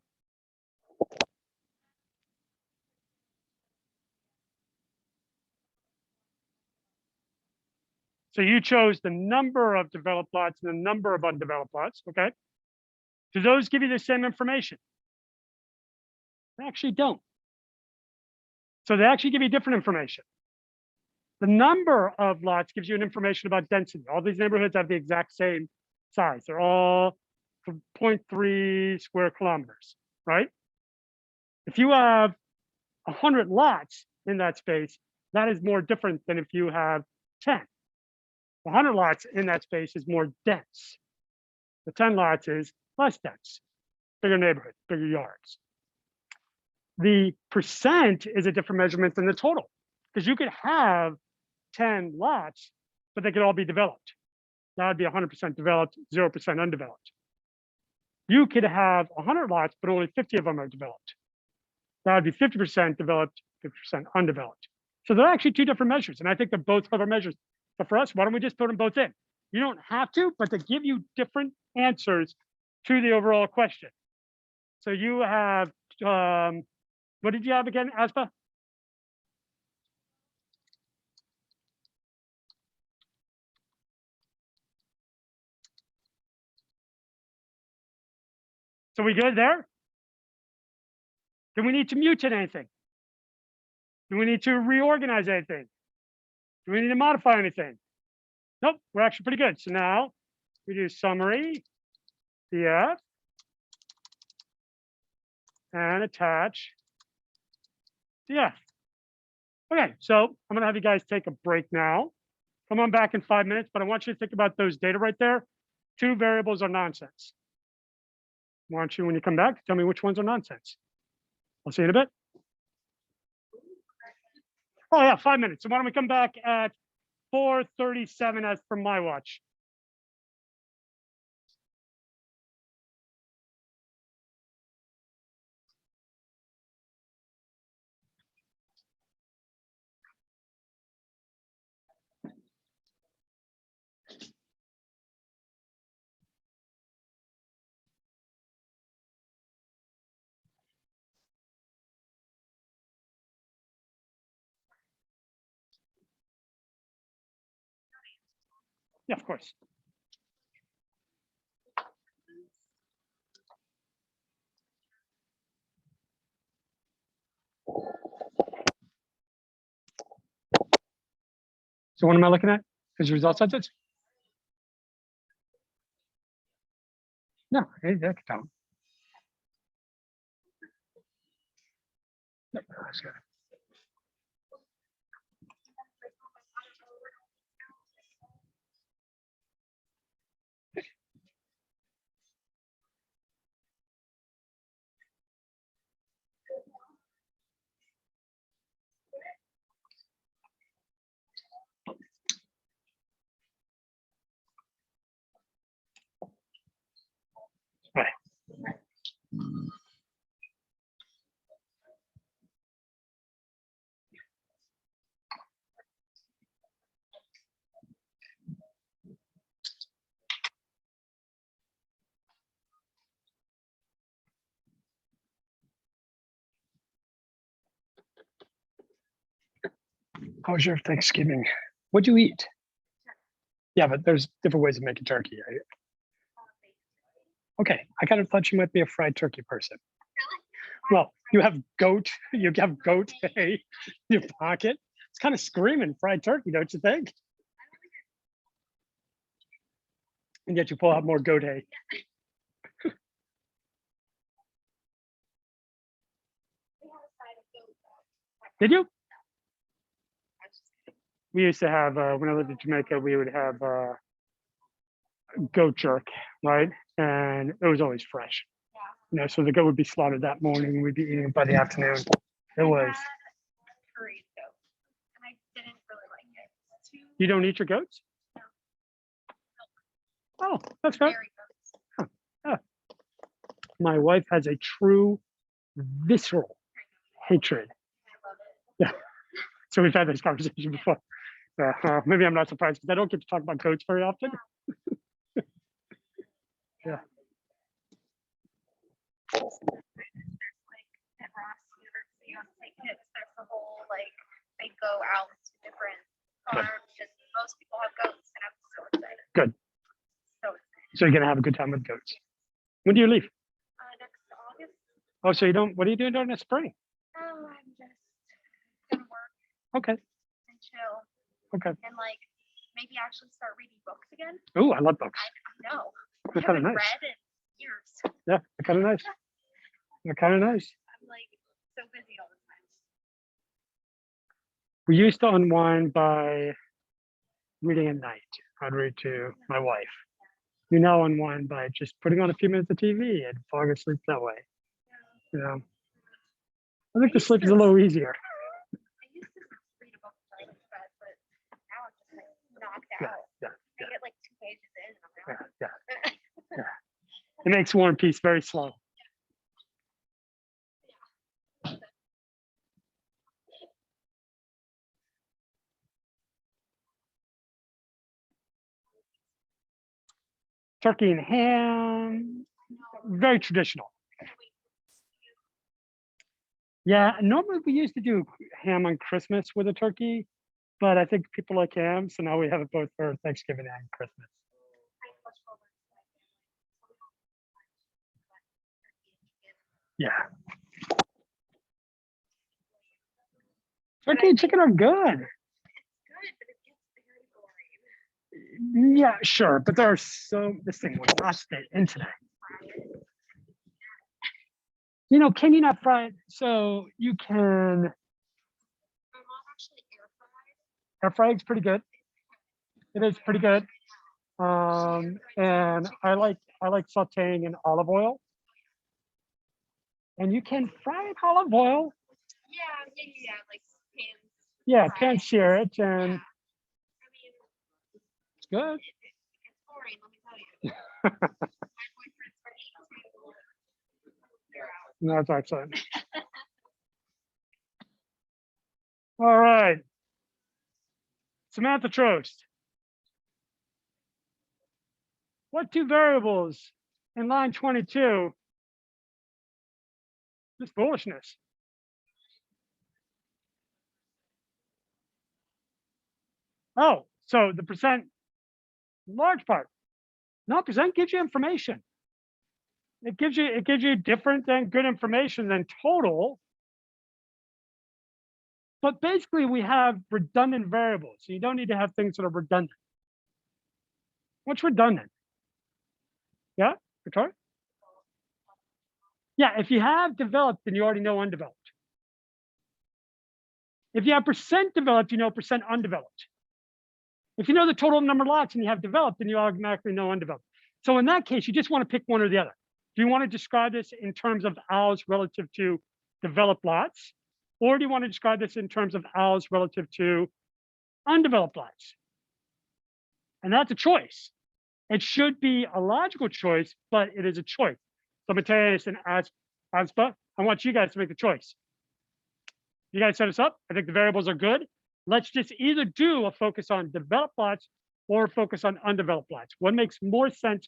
So you chose the number of developed lots and the number of undeveloped lots, okay? Do those give you the same information? They actually don't. So they actually give you different information. The number of lots gives you an information about density. All these neighborhoods have the exact same size. They're all 0.3 square kilometers, right? If you have 100 lots in that space, that is more different than if you have 10. 100 lots in that space is more dense. The 10 lots is less dense, bigger neighborhood, bigger yards. The percent is a different measurement than the total, because you could have 10 lots, but they could all be developed. That would be 100% developed, 0% undeveloped. You could have 100 lots, but only 50 of them are developed. That would be 50% developed, 50% undeveloped. So they're actually two different measures, and I think they're both clever measures. But for us, why don't we just put them both in? You don't have to, but they give you different answers to the overall question. So you have, what did you have again, Aspa? So we good there? Do we need to mutate anything? Do we need to reorganize anything? Do we need to modify anything? Nope, we're actually pretty good. So now we do summary, CF, and attach CF. Okay, so I'm gonna have you guys take a break now. Come on back in 5 minutes, but I want you to think about those data right there. Two variables are nonsense. I want you, when you come back, tell me which ones are nonsense. I'll see you in a bit. Oh yeah, 5 minutes. So why don't we come back at 4:37 as per my watch. Yeah, of course. So what am I looking at? Is results sentence? No, hey, that can count. Yep, that's good. Right. How was your Thanksgiving? What'd you eat? Yeah, but there's different ways of making turkey. Right? Okay, I kind of thought you might be a fried turkey person. Well, you have goat hay in your pocket. It's kind of screaming fried turkey, don't you think? And yet you pull out more goat hay. Did you? We used to have, when I lived in Jamaica, we would have goat jerk, right? And it was always fresh. You know, so the goat would be slaughtered that morning. We'd be eating it by the afternoon. It I was. had curried goat, and I didn't really like it. It's too You don't eat your goats? Oh, that's right. dairy goats. My wife has a true visceral hatred. I love it. Yeah. So we've had this conversation before. Maybe I'm not surprised because I don't get to talk about goats very often. Yeah. There's like at Ross University on St. Kitts, there's the whole like they go out to different farms and most people have goats and I'm so excited. Good. So excited. So you're gonna have a good time with goats. When do you leave? Next August, Oh, so you don't. What are you doing during the spring? oh, I'm just gonna work Okay. and chill Okay. and like maybe actually start reading books again. Oh, I love books. I know. They're I kind of haven't nice. read in years. Yeah, they're kind of nice. They're kind of nice. I'm like so busy all the time. We used to unwind by reading at night. I'd read to my wife. You now unwind by just putting on a few minutes of TV and falling asleep that way. You know, I think the sleep is a little easier. I used to read a book before I went to bed, but now I'm just like knocked Yeah, out. yeah, I get like 2 pages in and I'm out. yeah, yeah. It makes War and Peace very slow. Turkey and ham, very traditional. Yeah, normally we used to do ham on Christmas with a turkey, but I think people like ham, so now we have it both for Thanksgiving and Christmas. Yeah. Turkey and chicken are good. Good, but it gets very boring. Yeah, sure, but there are this thing will not stay in today. You know, can you not fry it? So you can My mom actually air fried. air fry is pretty good. It is pretty good. And I like sauteing in olive oil. And you can fry it in olive oil. Yeah, like pans. Yeah, pan sear it, and I mean, it's good. it's boring, let me tell you. My boyfriend's French. No, it's excellent. All right. Samantha Trost. What two variables in line 22? This foolishness. Oh, so the percent, large part. No, percent gives you information. It gives you different than good information than total. But basically we have redundant variables. So you don't need to have things that are redundant. What's redundant? Yeah, Victoria? Yeah, if you have developed, then you already know undeveloped. If you have percent developed, you know percent undeveloped. If you know the total number of lots and you have developed, then you automatically know undeveloped. So in that case, you just want to pick one or the other. Do you want to describe this in terms of owls relative to developed lots? Or do you want to describe this in terms of owls relative to undeveloped lots? And that's a choice. It should be a logical choice, but it is a choice. So Mateus and Aspa, I want you guys to make the choice. You guys set us up. I think the variables are good. Let's just either do a focus on developed lots or focus on undeveloped lots. What makes more sense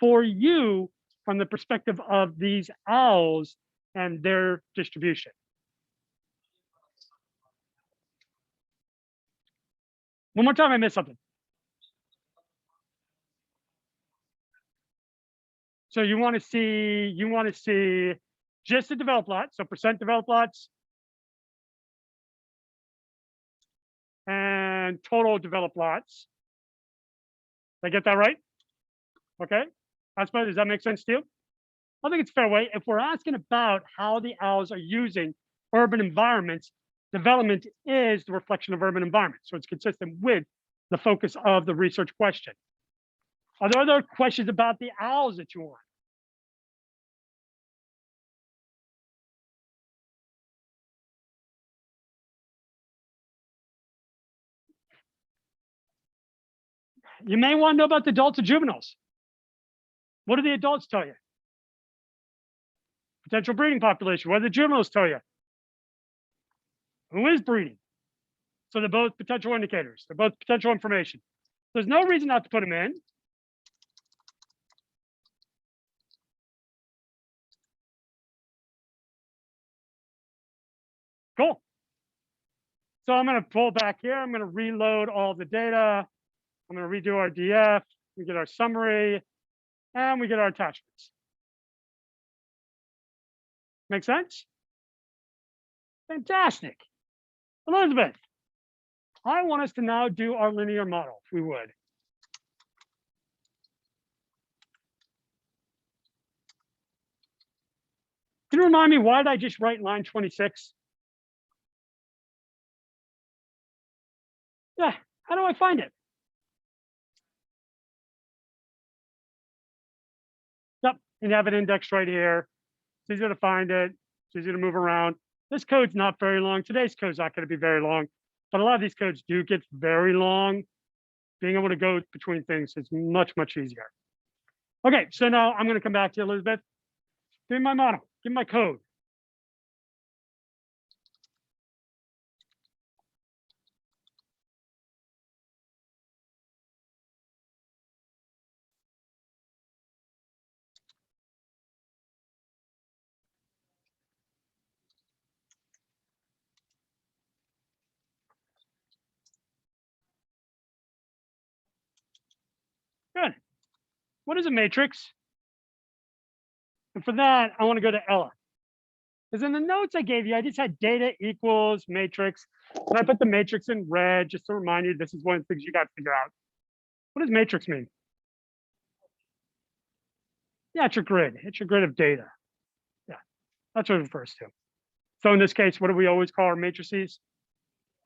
for you from the perspective of these owls and their distribution? One more time, I missed something. So you want to see just the developed lots, so percent developed lots and total developed lots. Did I get that right? Okay. Aspa, does that make sense to you? I think it's a fair way. If we're asking about how the owls are using urban environments, development is the reflection of urban environments. So it's consistent with the focus of the research question. Are there other questions about the owls that you want? You may want to know about the adults and juveniles. What do the adults tell you? Potential breeding population. What do the juveniles tell you? Who is breeding? So they're both potential indicators. They're both potential information. There's no reason not to put them in. Cool. So I'm going to pull back here. I'm going to reload all the data. I'm going to redo our DF. We get our summary, and we get our attachments. Make sense? Fantastic. Elizabeth, I want us to now do our linear model, if we would. Can you remind me, why did I just write line 26? Yeah, how do I find it? Yep, and you have it indexed right here. It's easy to find it. It's easy to move around. This code's not very long. Today's code's not going to be very long, but a lot of these codes do get very long. Being able to go between things is much, much easier. Okay, so now I'm going to come back to you, Elizabeth. Give me my model. Give me my code. Good. What is a matrix? And for that, I want to go to Ella. Because in the notes I gave you, I just had data equals matrix. And I put the matrix in red just to remind you this is one of the things you got to figure out. What does matrix mean? Yeah, it's your grid. It's your grid of data. Yeah, that's what it refers to. So in this case, what do we always call our matrices?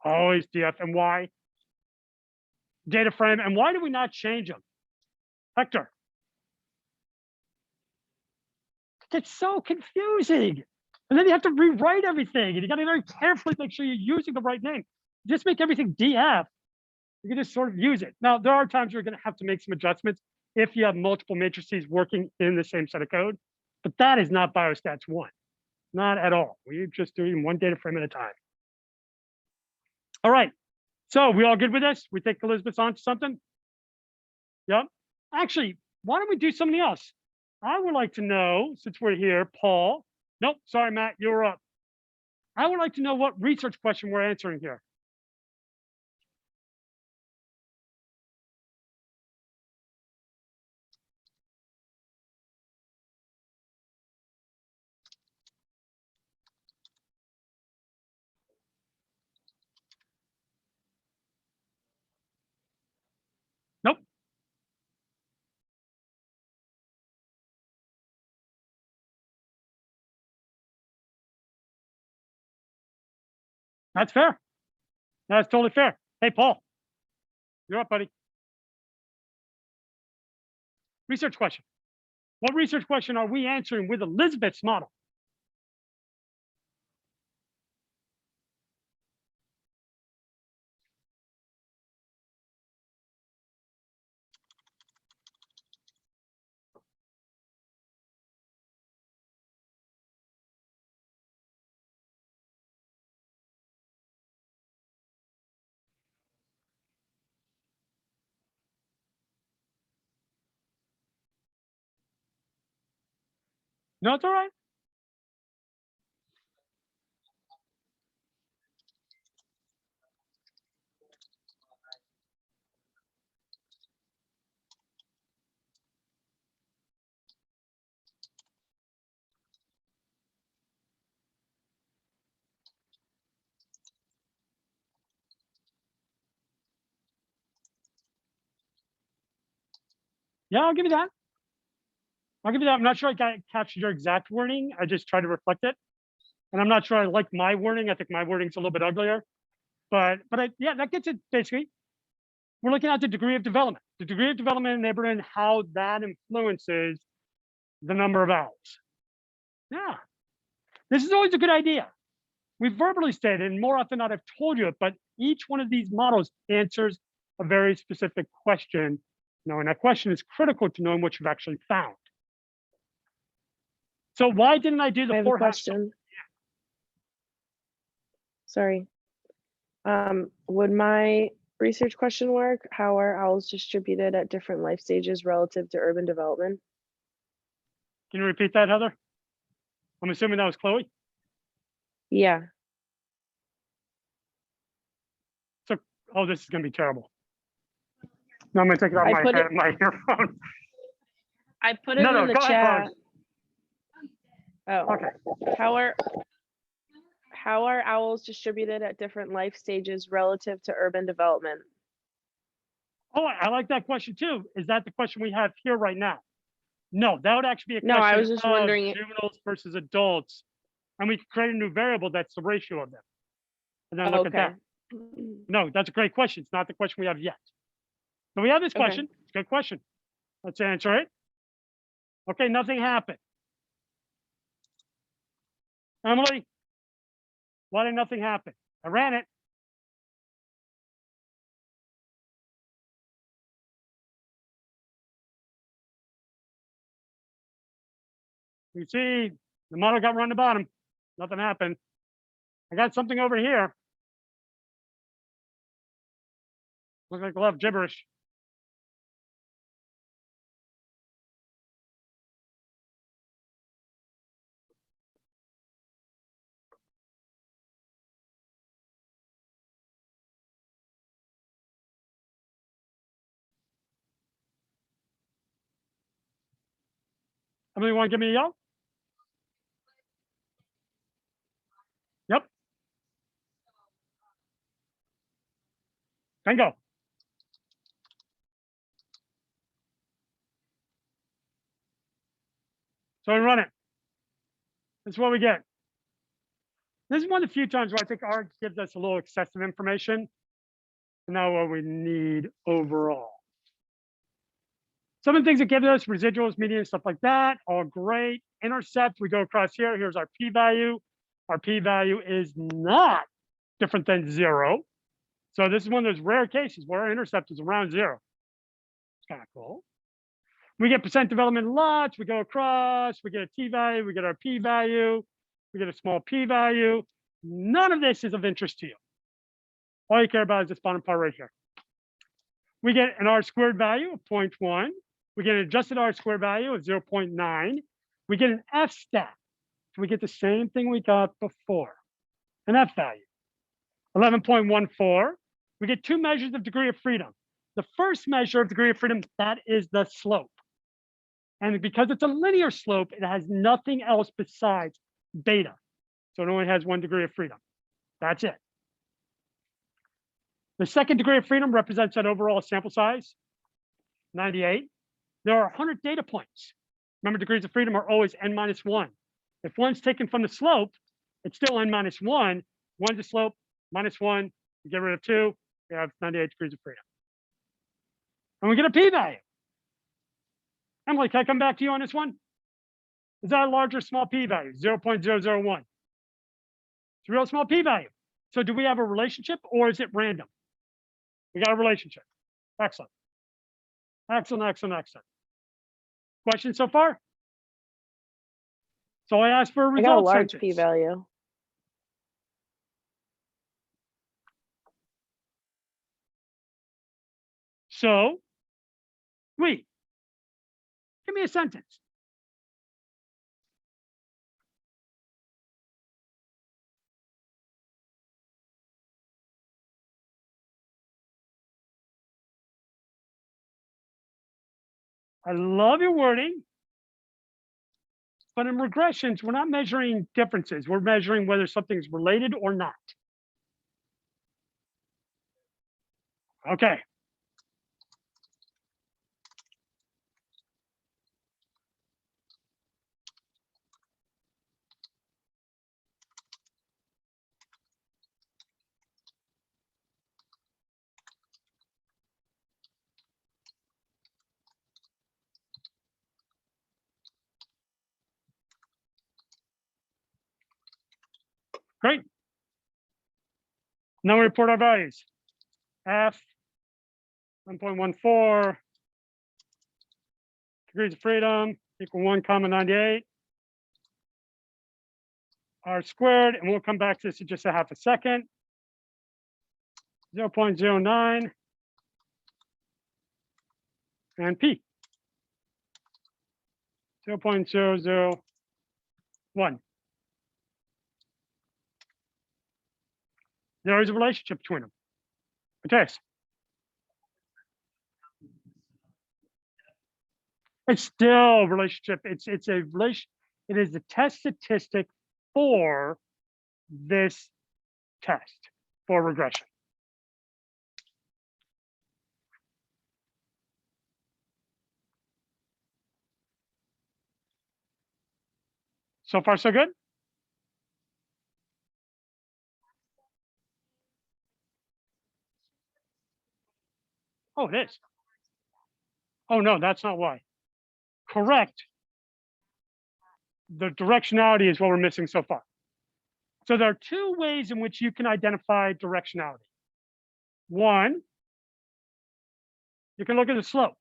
Always DF. And why? Data frame. And why do we not change them? Hector. It's so confusing. And then you have to rewrite everything. And you got to very carefully make sure you're using the right name. Just make everything DF. You can just sort of use it. Now, there are times you're going to have to make some adjustments if you have multiple matrices working in the same set of code. But that is not biostats 1. Not at all. We're just doing one data frame at a time. All right. So we all good with this? We think Elizabeth's on to something? Yep. Actually, why don't we do something else? I would like to know, since we're here, Paul. Nope, sorry, Matt, you're up. I would like to know what research question we're answering here. Nope. That's fair. That's totally fair. Hey, Paul, you're up, buddy. Research question. What research question are we answering with Elizabeth's model? No, it's all right. Yeah, I'll give you that. I'll give you that. I'm not sure I captured your exact wording. I just tried to reflect it. And I'm not sure I like my wording. I think my wording's a little bit uglier. But yeah, that gets it basically. We're looking at the degree of development. The degree of development in the neighborhood and how that influences the number of owls. Yeah. This is always a good idea. We verbally stated, and more often than not, I've told you it, but each one of these models answers a very specific question Knowing that question is critical to knowing what you've actually found. So why didn't I do I the have a 4 halves? question. Sorry. Would my research question work? How are owls distributed at different life stages relative to urban development? Can you repeat that, Heather? I'm assuming that was Chloe. Yeah. Oh, this is going to be terrible. No, I'm going to take it off I my put head, it- my earphone. I put it No, in the go ahead, chat. Chloe. Oh, Okay. how are owls distributed at different life stages relative to urban development? Oh, I like that question too. Is that the question we have here right now? No, that would actually be a No, question I was just of wondering. juveniles versus adults. And we could create a new variable that's the ratio of them. And then look at that. No, that's a great question. It's not the question we have yet. But we have this Okay. question. It's a good question. Let's answer it. Okay, nothing happened. Emily, why did nothing happen? I ran it. You can see the model got run to bottom. Nothing happened. I got something over here. Looks like a lot of gibberish. Emily, want to give me a yell? Yep. Bingo. So we run it. This is what we get. This is one of the few times where I think R gives us a little excessive information. And now what we need overall. Some of the things that give us residuals, median, stuff like that, all great. Intercept, we go across here. Here's our p-value. Our p-value is not different than 0. So this is one of those rare cases where our intercept is around 0. It's kind of cool. We get percent development lots. We go across. We get a t-value. We get our p-value. We get a small p-value. None of this is of interest to you. All you care about is this bottom part right here. We get an R squared value of 0.1. We get an adjusted R squared value of 0.9. We get an F stat. So we get the same thing we got before, an F value, 11.14. We get 2 measures of degree of freedom. The first measure of degree of freedom, that is the slope. And because it's a linear slope, it has nothing else besides beta. So it only has 1 degree of freedom. That's it. The second degree of freedom represents that overall sample size, 98. There are 100 data points. Remember, degrees of freedom are always n minus 1. If one's taken from the slope, it's still n minus 1. One's the slope, minus 1. You get rid of 2, you have 98 degrees of freedom. And we get a p-value. Emily, can I come back to you on this one? Is that a large or small p-value? 0.001. It's a real small p-value. So do we have a relationship or is it random? We got a relationship. Excellent. Excellent, excellent, excellent. Questions so far? So I asked for a I got a result large sentence. p-value. So, wait, give me a sentence. I love your wording. But in regressions, we're not measuring differences. We're measuring whether something's related or not. Okay. Great. Now we report our values. F, 1.14, degrees of freedom equal 1 comma 98 r squared, and we'll come back to this in just a half a second. 0.09 and p 0.001. There is a relationship between them. Okay. It's still a relationship. It's a relation. It is a test statistic for this test for regression. So far, so good. Oh, it is. Oh, no, that's not why. Correct. The directionality is what we're missing so far. So there are two ways in which you can identify directionality. One, you can look at the slope.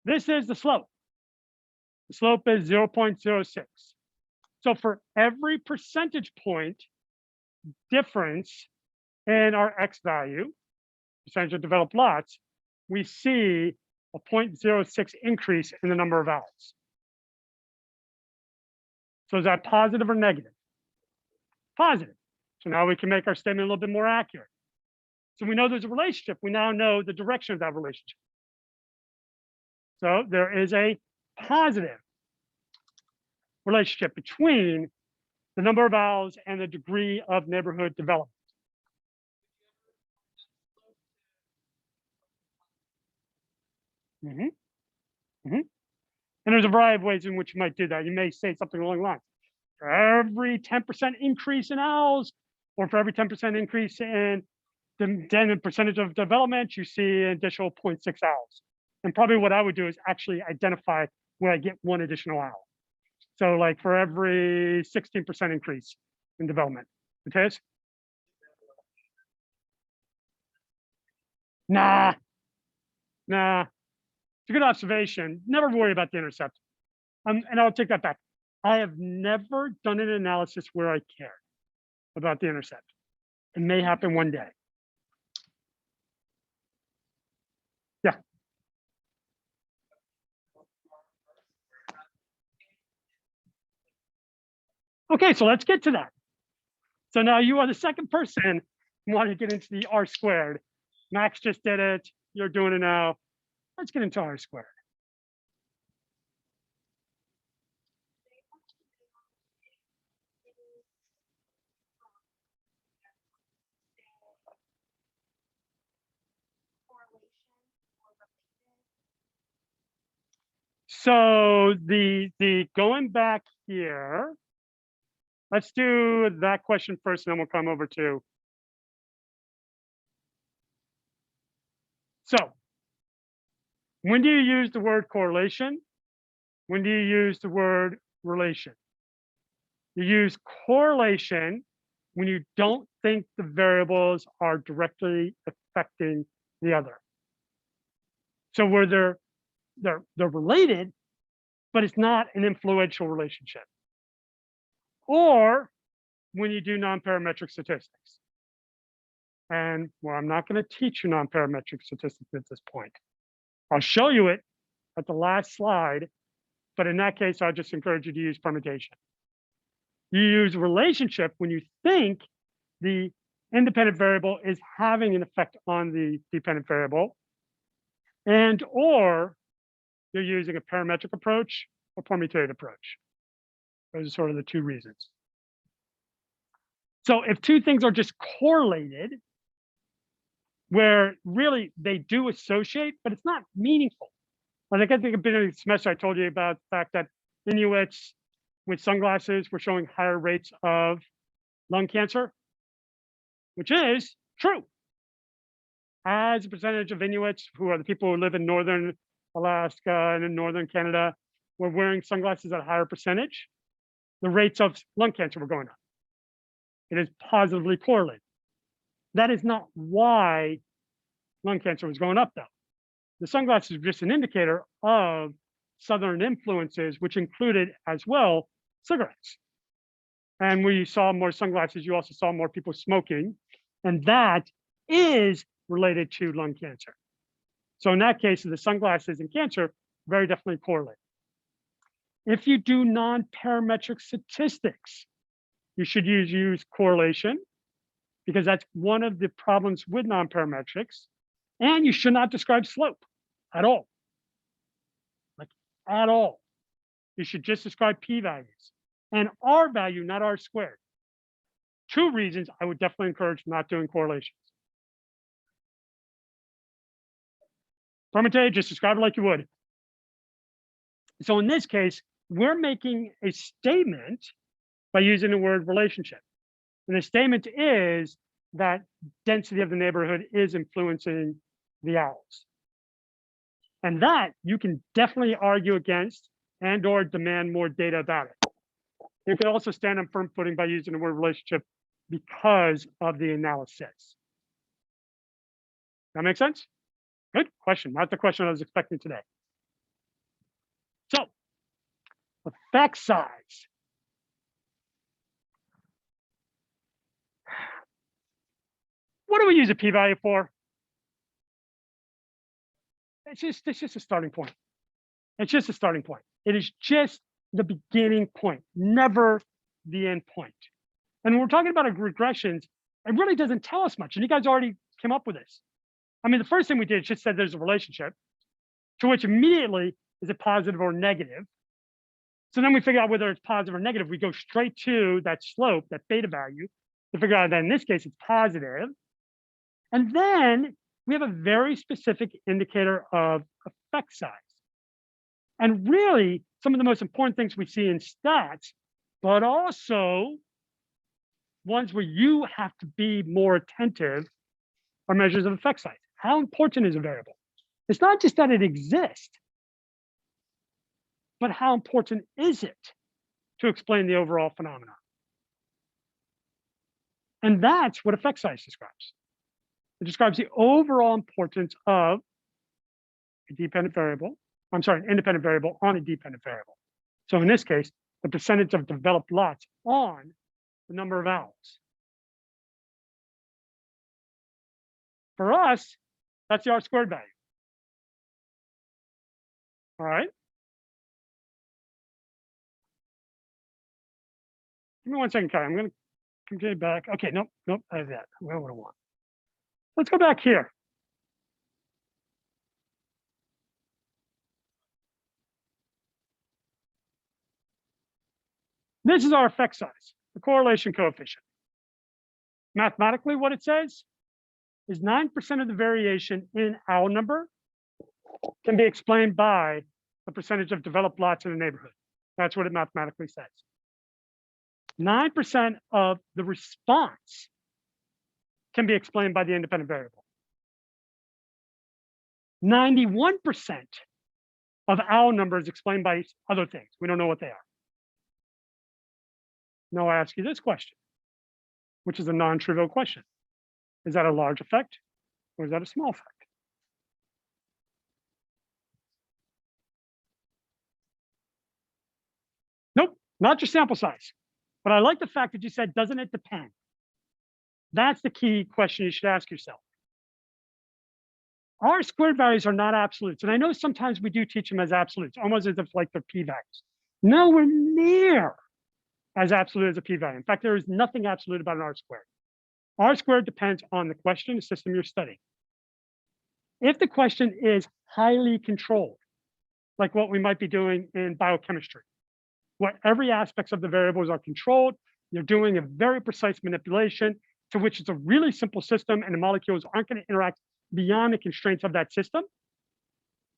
This is the slope. The slope is 0.06. So for every percentage point difference in our X value, percentage of developed lots, we see a 0.06 increase in the number of owls. So is that positive or negative? Positive. So now we can make our statement a little bit more accurate. So we know there's a relationship. We now know the direction of that relationship. So there is a positive relationship between the number of owls and the degree of neighborhood development. And there's a variety of ways in which you might do that. You may say something along the lines. For every 10% increase in owls, or for every 10% increase in the percentage of development, you see an additional 0.6 owls. And probably what I would do is actually identify where I get one additional owl. So like for every 16% increase in development. Okay? Nah. It's a good observation. Never worry about the intercept. And I'll take that back. I have never done an analysis where I care about the intercept. It may happen one day. Yeah. Okay, so let's get to that. So now you are the second person who wanted to get into the R squared. Max just did it. You're doing it now. Let's get into R squared. So the going back here, let's do that question first, and then we'll come over to. So when do you use the word correlation? When do you use the word relation? You use correlation when you don't think the variables are directly affecting the other. So where they're related, but it's not an influential relationship. Or when you do non-parametric statistics. And well, I'm not going to teach you non-parametric statistics at this point. I'll show you it at the last slide, but in that case, I just encourage you to use permutation. You use relationship when you think the independent variable is having an effect on the dependent variable, and or you're using a parametric approach or permutative approach. Those are sort of the two reasons. So if two things are just correlated, where really they do associate, but it's not meaningful. Like I think at the beginning of the semester, I told you about the fact that Inuits with sunglasses were showing higher rates of lung cancer, which is true. As a percentage of Inuits, who are the people who live in northern Alaska and in northern Canada, were wearing sunglasses at a higher percentage, the rates of lung cancer were going up. It is positively correlated. That is not why lung cancer was going up, though. the sunglasses were just an indicator of Southern influences, which included as well cigarettes. And when you saw more sunglasses, you also saw more people smoking. And that is related to lung cancer. So in that case, the sunglasses and cancer very definitely correlate. If you do non-parametric statistics, you should use correlation, because that's one of the problems with non-parametrics. And you should not describe slope at all. Like at all. You should just describe p-values and R value, not R squared. 2 reasons I would definitely encourage not doing correlations. Permutate, just describe it like you would. So in this case, we're making a statement by using the word relationship. And the statement is that density of the neighborhood is influencing the owls. And that you can definitely argue against and or demand more data about it. You can also stand on firm footing by using the word relationship because of the analysis. That makes sense? Good question. Not the question I was expecting today. So, effect size. What do we use a p-value for? It's just a starting point. It's just a starting point. It is just the beginning point, never the end point. And when we're talking about regressions, it really doesn't tell us much. And you guys already came up with this. I mean, the first thing we did just said there's a relationship, to which immediately is it positive or negative. So then we figure out whether it's positive or negative. We go straight to that slope, that beta value, to figure out that in this case it's positive. And then we have a very specific indicator of effect size. And really, some of the most important things we see in stats, but also ones where you have to be more attentive, are measures of effect size. How important is a variable? It's not just that it exists, but how important is it to explain the overall phenomenon? And that's what effect size describes. It describes the overall importance of a dependent variable. I'm sorry, an independent variable on a dependent variable. So in this case, the percentage of developed lots on the number of owls. For us, that's the R squared value. All right. Give me 1 second, Kai. I'm going to continue back. Okay, nope, I have that. What do I want? Let's go back here. This is our effect size, the correlation coefficient. Mathematically, what it says is 9% of the variation in owl number can be explained by the percentage of developed lots in the neighborhood. That's what it mathematically says. 9% of the response can be explained by the independent variable. 91% of owl numbers explained by other things. We don't know what they are. Now I ask you this question, which is a non-trivial question. Is that a large effect or is that a small effect? Nope, not your sample size. But I like the fact that you said, doesn't it depend? That's the key question you should ask yourself. R squared values are not absolutes. And I know sometimes we do teach them as absolutes, almost as if like they're p-values. Nowhere near as absolute as a p-value. In fact, there is nothing absolute about an R squared. R squared depends on the question, the system you're studying. If the question is highly controlled, like what we might be doing in biochemistry, where every aspects of the variables are controlled, you're doing a very precise manipulation to which it's a really simple system and the molecules aren't going to interact beyond the constraints of that system,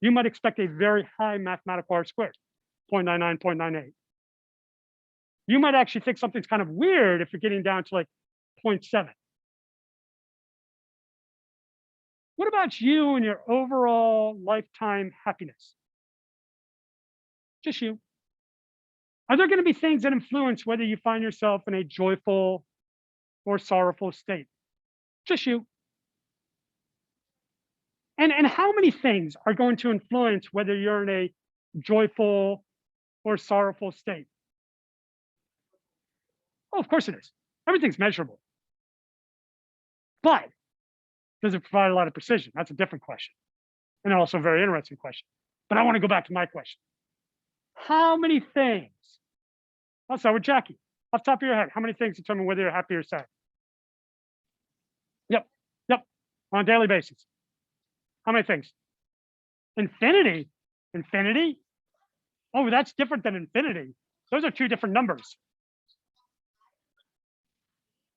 you might expect a very high mathematical R squared, 0.99, 0.98. You might actually think something's kind of weird if you're getting down to like 0.7. What about you and your overall lifetime happiness? Just you. Are there going to be things that influence whether you find yourself in a joyful or sorrowful state? Just you. And how many things are going to influence whether you're in a joyful or sorrowful state? Oh, of course it is. Everything's measurable. But does it provide a lot of precision? That's a different question. And also a very interesting question. But I want to go back to my question. How many things? I'll start with Jackie. Off the top of your head, how many things determine whether you're happy or sad? Yep. On a daily basis. How many things? Infinity. Oh, that's different than infinity. Those are two different numbers.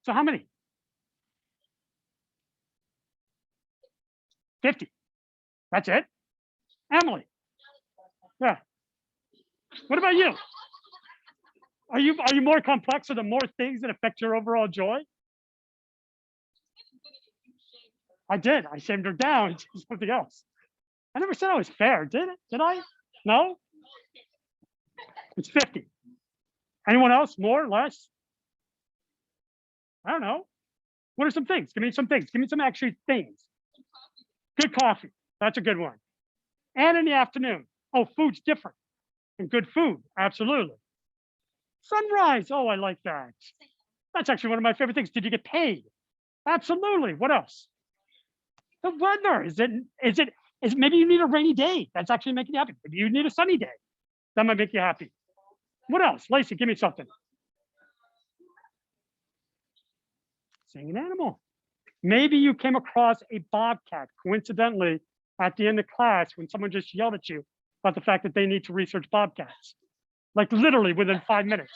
So how many? 50. That's it. Emily. Yeah. What about you? Are you more complex? Are there more things that affect your overall joy? I did. I shamed her down to something else. I never said I was fair, did it? Did I? No? It's 50. Anyone else? More? Less? I don't know. What are some things? Give me some things. Give me some actually things. Good coffee. That's a good one. And in the afternoon. Oh, food's different. And good food. Absolutely. Sunrise. Oh, I like that. That's actually one of my favorite things. Did you get paid? Absolutely. What else? The weather. Is maybe you need a rainy day. That's actually making you happy. Maybe you need a sunny day. That might make you happy. What else? Lacey, give me something. Seeing an animal. Maybe you came across a bobcat coincidentally at the end of class when someone just yelled at you about the fact that they need to research bobcats. Like literally within 5 minutes.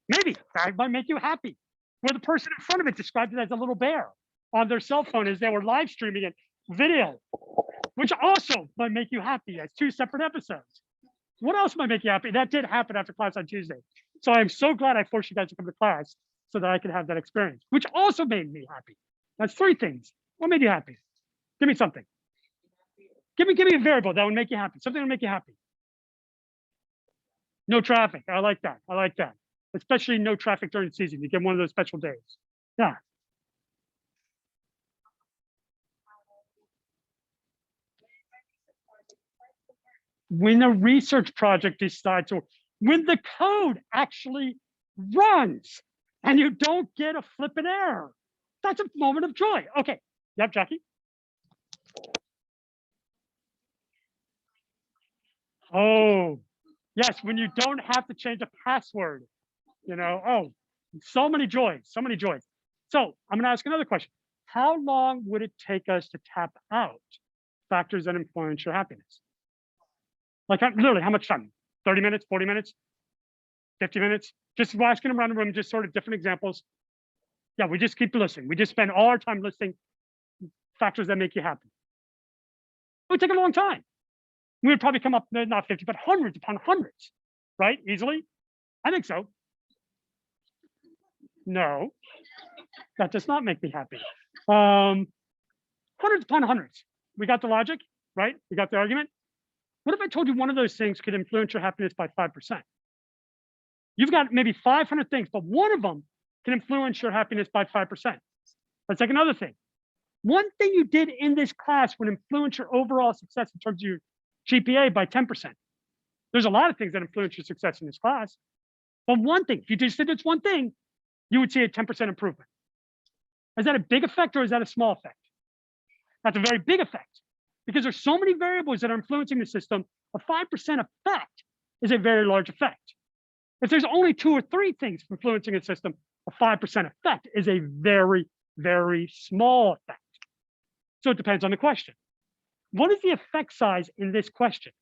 Maybe that might make you happy. Where the person in front of it described it as a little bear on their cell phone as they were live streaming it video, which also might make you happy as 2 separate episodes. What else might make you happy? That did happen after class on Tuesday. So I'm so glad I forced you guys to come to class so that I could have that experience, which also made me happy. That's 3 things. What made you happy? Give me something. Give me a variable that would make you happy. Something that would make you happy. No traffic. I like that. I like that. Especially no traffic during the season. You get one of those special days. Yeah. When a research project decides to, when the code actually runs and you don't get a flippant error, that's a moment of joy. Okay. Yep, Jackie. Oh, yes, when you don't have to change a password, oh, so many joys, so many joys. So I'm gonna ask another question. How long would it take us to tap out factors that influence your happiness? Like literally, how much time? 30 minutes, 40 minutes, 50 minutes? Just asking around the room, just sort of different examples. Yeah, we just keep listening. We just spend all our time listing factors that make you happy. It would take a long time. We would probably come up, not 50, but hundreds upon hundreds, right? Easily? I think so. No, that does not make me happy. Hundreds upon hundreds. We got the logic, right? We got the argument. What if I told you one of those things could influence your happiness by 5%? You've got maybe 500 things, but one of them can influence your happiness by 5%. Let's take another thing. One thing you did in this class would influence your overall success in terms of your GPA by 10%. There's a lot of things that influence your success in this class. But one thing, if you just did this one thing, you would see a 10% improvement. Is that a big effect or is that a small effect? That's a very big effect because there's so many variables that are influencing the system. A 5% effect is a very large effect. If there's only 2 or 3 things influencing a system, a 5% effect is a very, very small effect. So it depends on the question. What is the effect size in this question?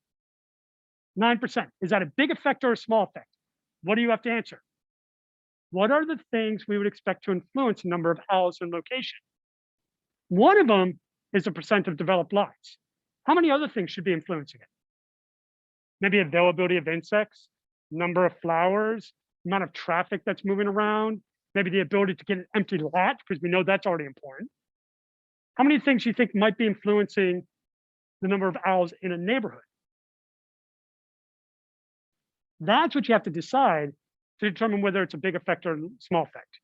9%. Is that a big effect or a small effect? What do you have to answer? What are the things we would expect to influence the number of owls and location? One of them is the percent of developed lives. How many other things should be influencing it? Maybe availability of insects, number of flowers, amount of traffic that's moving around, maybe the ability to get an empty lot, because we know that's already important. How many things do you think might be influencing the number of owls in a neighborhood? That's what you have to decide to determine whether it's a big effect or a small effect.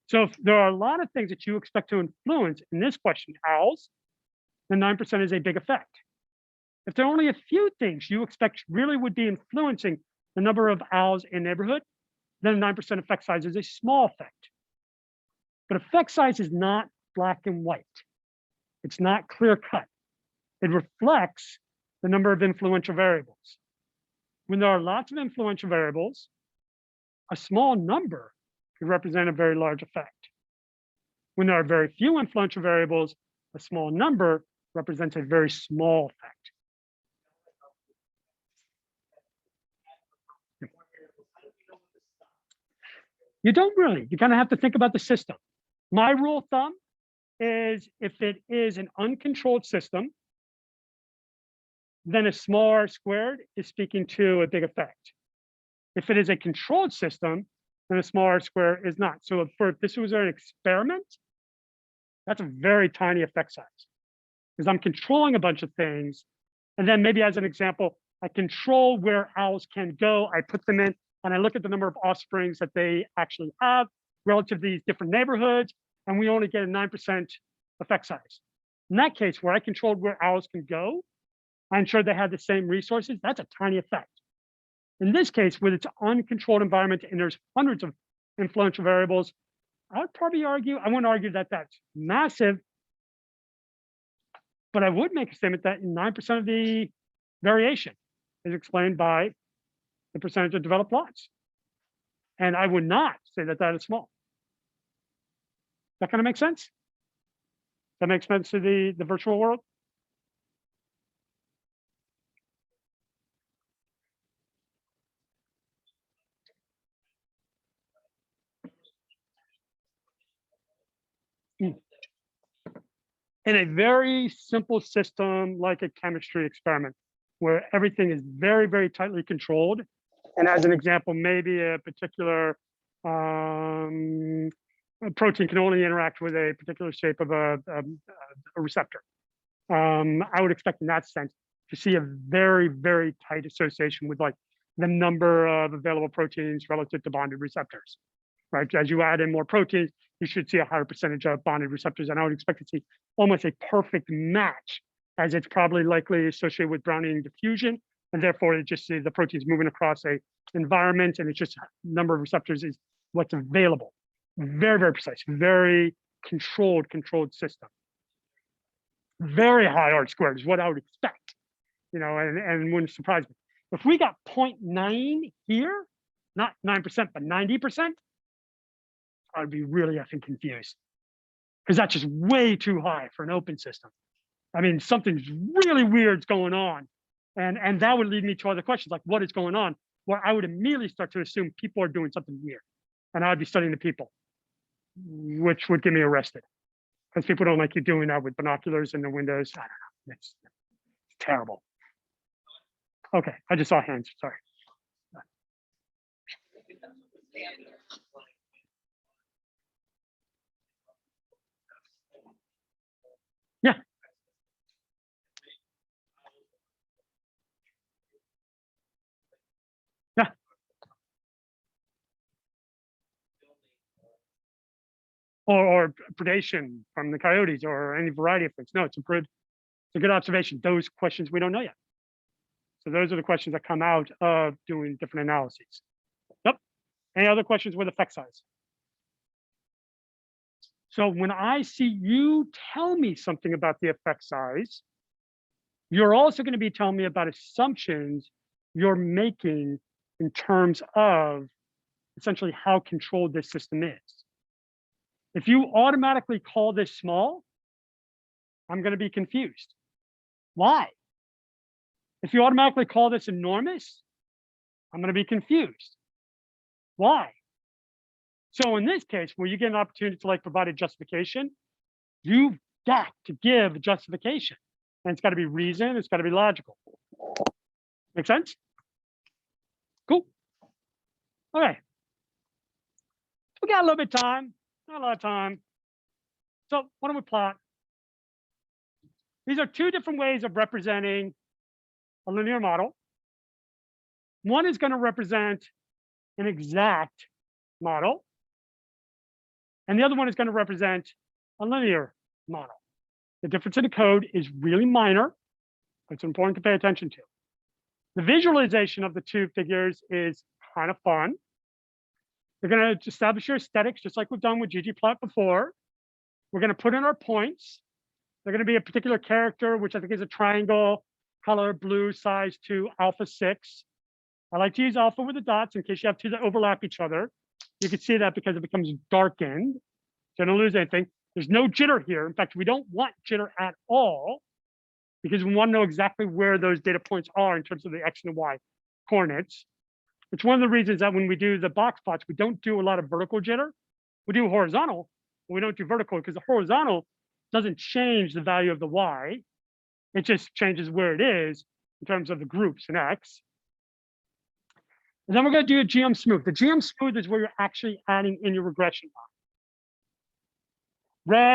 So if there are a lot of things that you expect to influence in this question, owls, then 9% is a big effect. If there are only a few things you expect really would be influencing the number of owls in a neighborhood, then 9% effect size is a small effect. But effect size is not black and white. It's not clear cut. It reflects the number of influential variables. When there are lots of influential variables, a small number could represent a very large effect. When there are very few influential variables, a small number represents a very small effect. You don't really. You kind of have to think about the system. My rule of thumb is if it is an uncontrolled system, then a small r squared is speaking to a big effect. If it is a controlled system, then a small r squared is not. So if this was an experiment, that's a very tiny effect size because I'm controlling a bunch of things. And then maybe as an example, I control where owls can go. I put them in and I look at the number of offsprings that they actually have relative to these different neighborhoods. And we only get a 9% effect size. In that case, where I controlled where owls can go, I ensured they had the same resources. That's a tiny effect. In this case, with its uncontrolled environment and there's hundreds of influential variables, I would probably argue, I wouldn't argue that that's massive, but I would make a statement that 9% of the variation is explained by the percentage of developed lots. And I would not say that that is small. That kind of makes sense? That makes sense to the virtual world? In a very simple system like a chemistry experiment, where everything is very, very tightly controlled. And as an example, maybe a particular protein can only interact with a particular shape of a receptor. I would expect in that sense to see a very, very tight association with like the number of available proteins relative to bonded receptors, right? As you add in more proteins, you should see a higher percentage of bonded receptors. And I would expect to see almost a perfect match, as it's probably likely associated with Brownian diffusion. And therefore, it just see the proteins moving across a environment, and it's just number of receptors is what's available. Very, very precise, very controlled system. Very high R squared is what I would expect, you know, and wouldn't surprise me. If we got 0.9 here, not 9%, but 90%, I'd be really effing confused because that's just way too high for an open system. I mean, something's really weird's going on. And that would lead me to other questions like what is going on, where I would immediately start to assume people are doing something weird. And I'd be studying the people, which would get me arrested because people don't like you doing that with binoculars in the windows. I don't know. It's terrible. Okay, I just saw hands. Sorry. Yeah. Yeah. Or predation from the coyotes or any variety of things. No, it's a good observation. Those questions we don't know yet. So those are the questions that come out of doing different analyses. Yep. Any other questions with effect size? So when I see you tell me something about the effect size, you're also going to be telling me about assumptions you're making in terms of essentially how controlled this system is. If you automatically call this small, I'm going to be confused. Why? If you automatically call this enormous, I'm going to be confused. Why? So in this case, where you get an opportunity to like provide a justification, you've got to give a justification. And it's got to be reason, it's got to be logical. Make sense? Cool. Okay. We got a little bit of time, not a lot of time. So why don't we plot? These are two different ways of representing a linear model. One is going to represent an exact model. And the other one is going to represent a linear model. The difference in the code is really minor. It's important to pay attention to. The visualization of the two figures is kind of fun. We're going to establish your aesthetics, just like we've done with ggplot before. We're going to put in our points. They're going to be a particular character, which I think is a triangle, color blue, size 2, alpha 6. I like to use alpha with the dots in case you have two that overlap each other. You can see that because it becomes darkened. So don't lose anything. There's no jitter here. In fact, we don't want jitter at all because we want to know exactly where those data points are in terms of the X and the Y coordinates. It's one of the reasons that when we do the box plots, we don't do a lot of vertical jitter. We do horizontal, but we don't do vertical because the horizontal doesn't change the value of the Y. It just changes where it is in terms of the groups in X. And then we're going to do a GM smooth. The GM smooth is where you're actually adding in your regression line.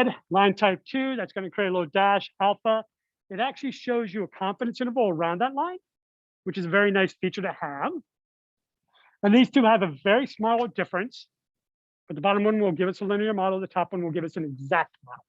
Red, line type 2, that's going to create a little dash alpha. It actually shows you a confidence interval around that line, which is a very nice feature to have. And these two have a very small difference, but the bottom one will give us a linear model. The top one will give us an exact model.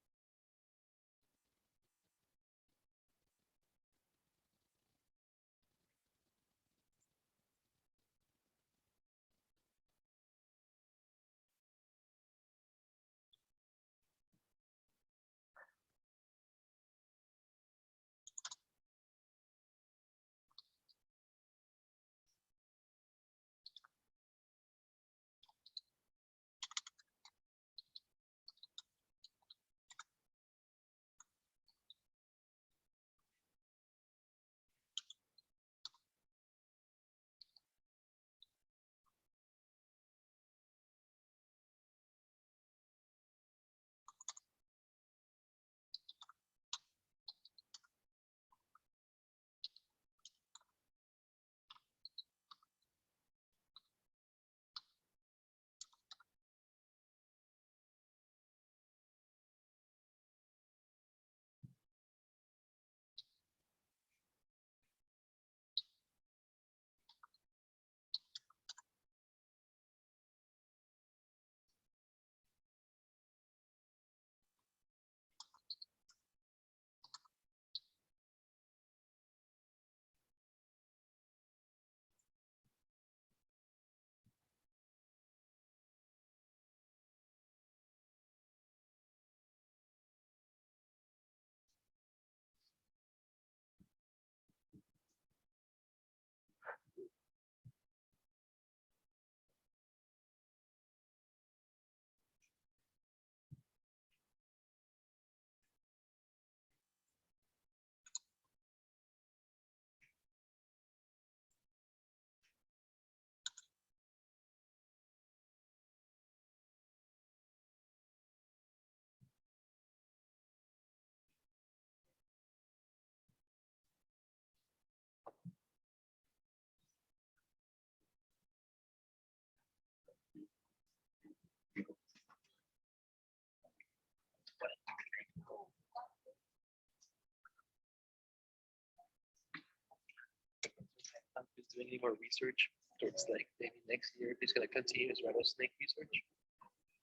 Is doing any more research towards like maybe next year he's going to continue his rattlesnake research?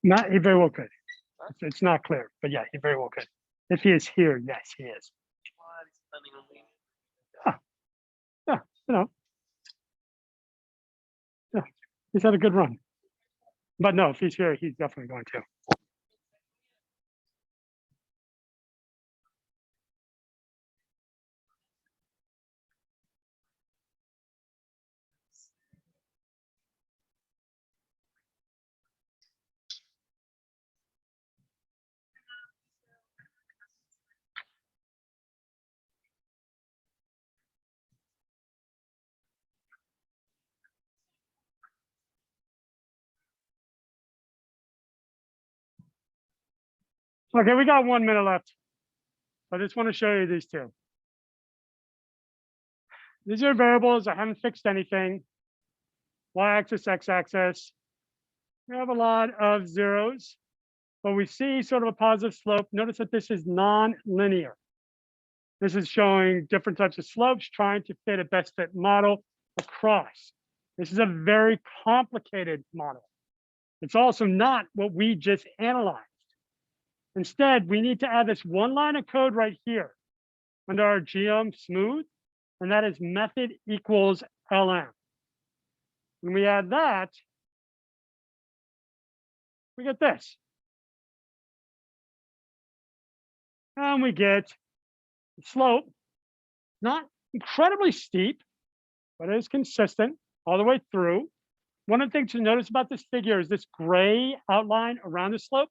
Not, he very well could. It's not clear, but yeah, he very well could. If he is here, yes, he is. What is planning on leaving? Yeah, you know. Yeah, he's had a good run. But no, if he's here, he's definitely going to. Okay, we got 1 minute left. I just want to show you these two. These are variables. I haven't fixed anything. Y-axis, x-axis. We have a lot of zeros, but we see sort of a positive slope. Notice that this is non-linear. This is showing different types of slopes, trying to fit a best fit model across. This is a very complicated model. It's also not what we just analyzed. Instead, we need to add this one line of code right here under our geom smooth, and that is method equals lm. When we add that, we get this. And we get slope, not incredibly steep, but it is consistent all the way through. One of the things to notice about this figure is this gray outline around the slope.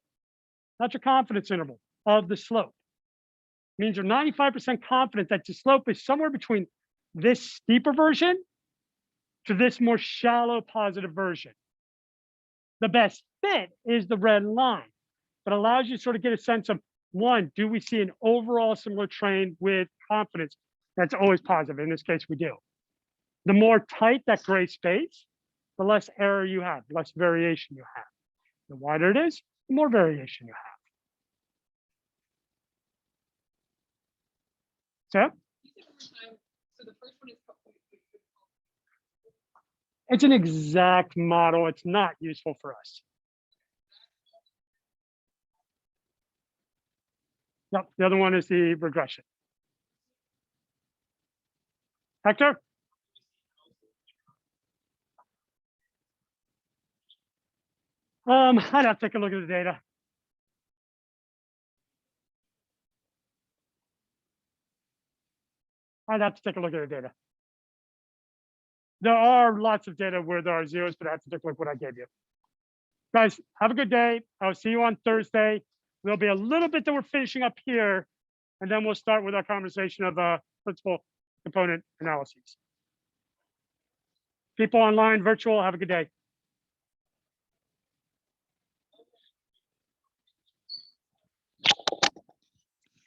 That's your confidence interval of the slope. It means you're 95% confident that the slope is somewhere between this steeper version to this more shallow positive version. The best fit is the red line, but allows you to sort of get a sense of, one, do we see an overall similar trend with confidence that's always positive? In this case, we do. The more tight that gray space, the less error you have, the less variation you have. The wider it is, the more variation you have. So You said one time, so the first one is it's an exact model. It's not useful for us. Yep, the other one is the regression. Hector? I'd have to take a look at the data. I'd have to take a look at the data. There are lots of data where there are zeros, but I have to take a look at what I gave you. Guys, have a good day. I'll see you on Thursday. There'll be a little bit that we're finishing up here, and then we'll start with our conversation of principal component analyses. People online, virtual, have a good day.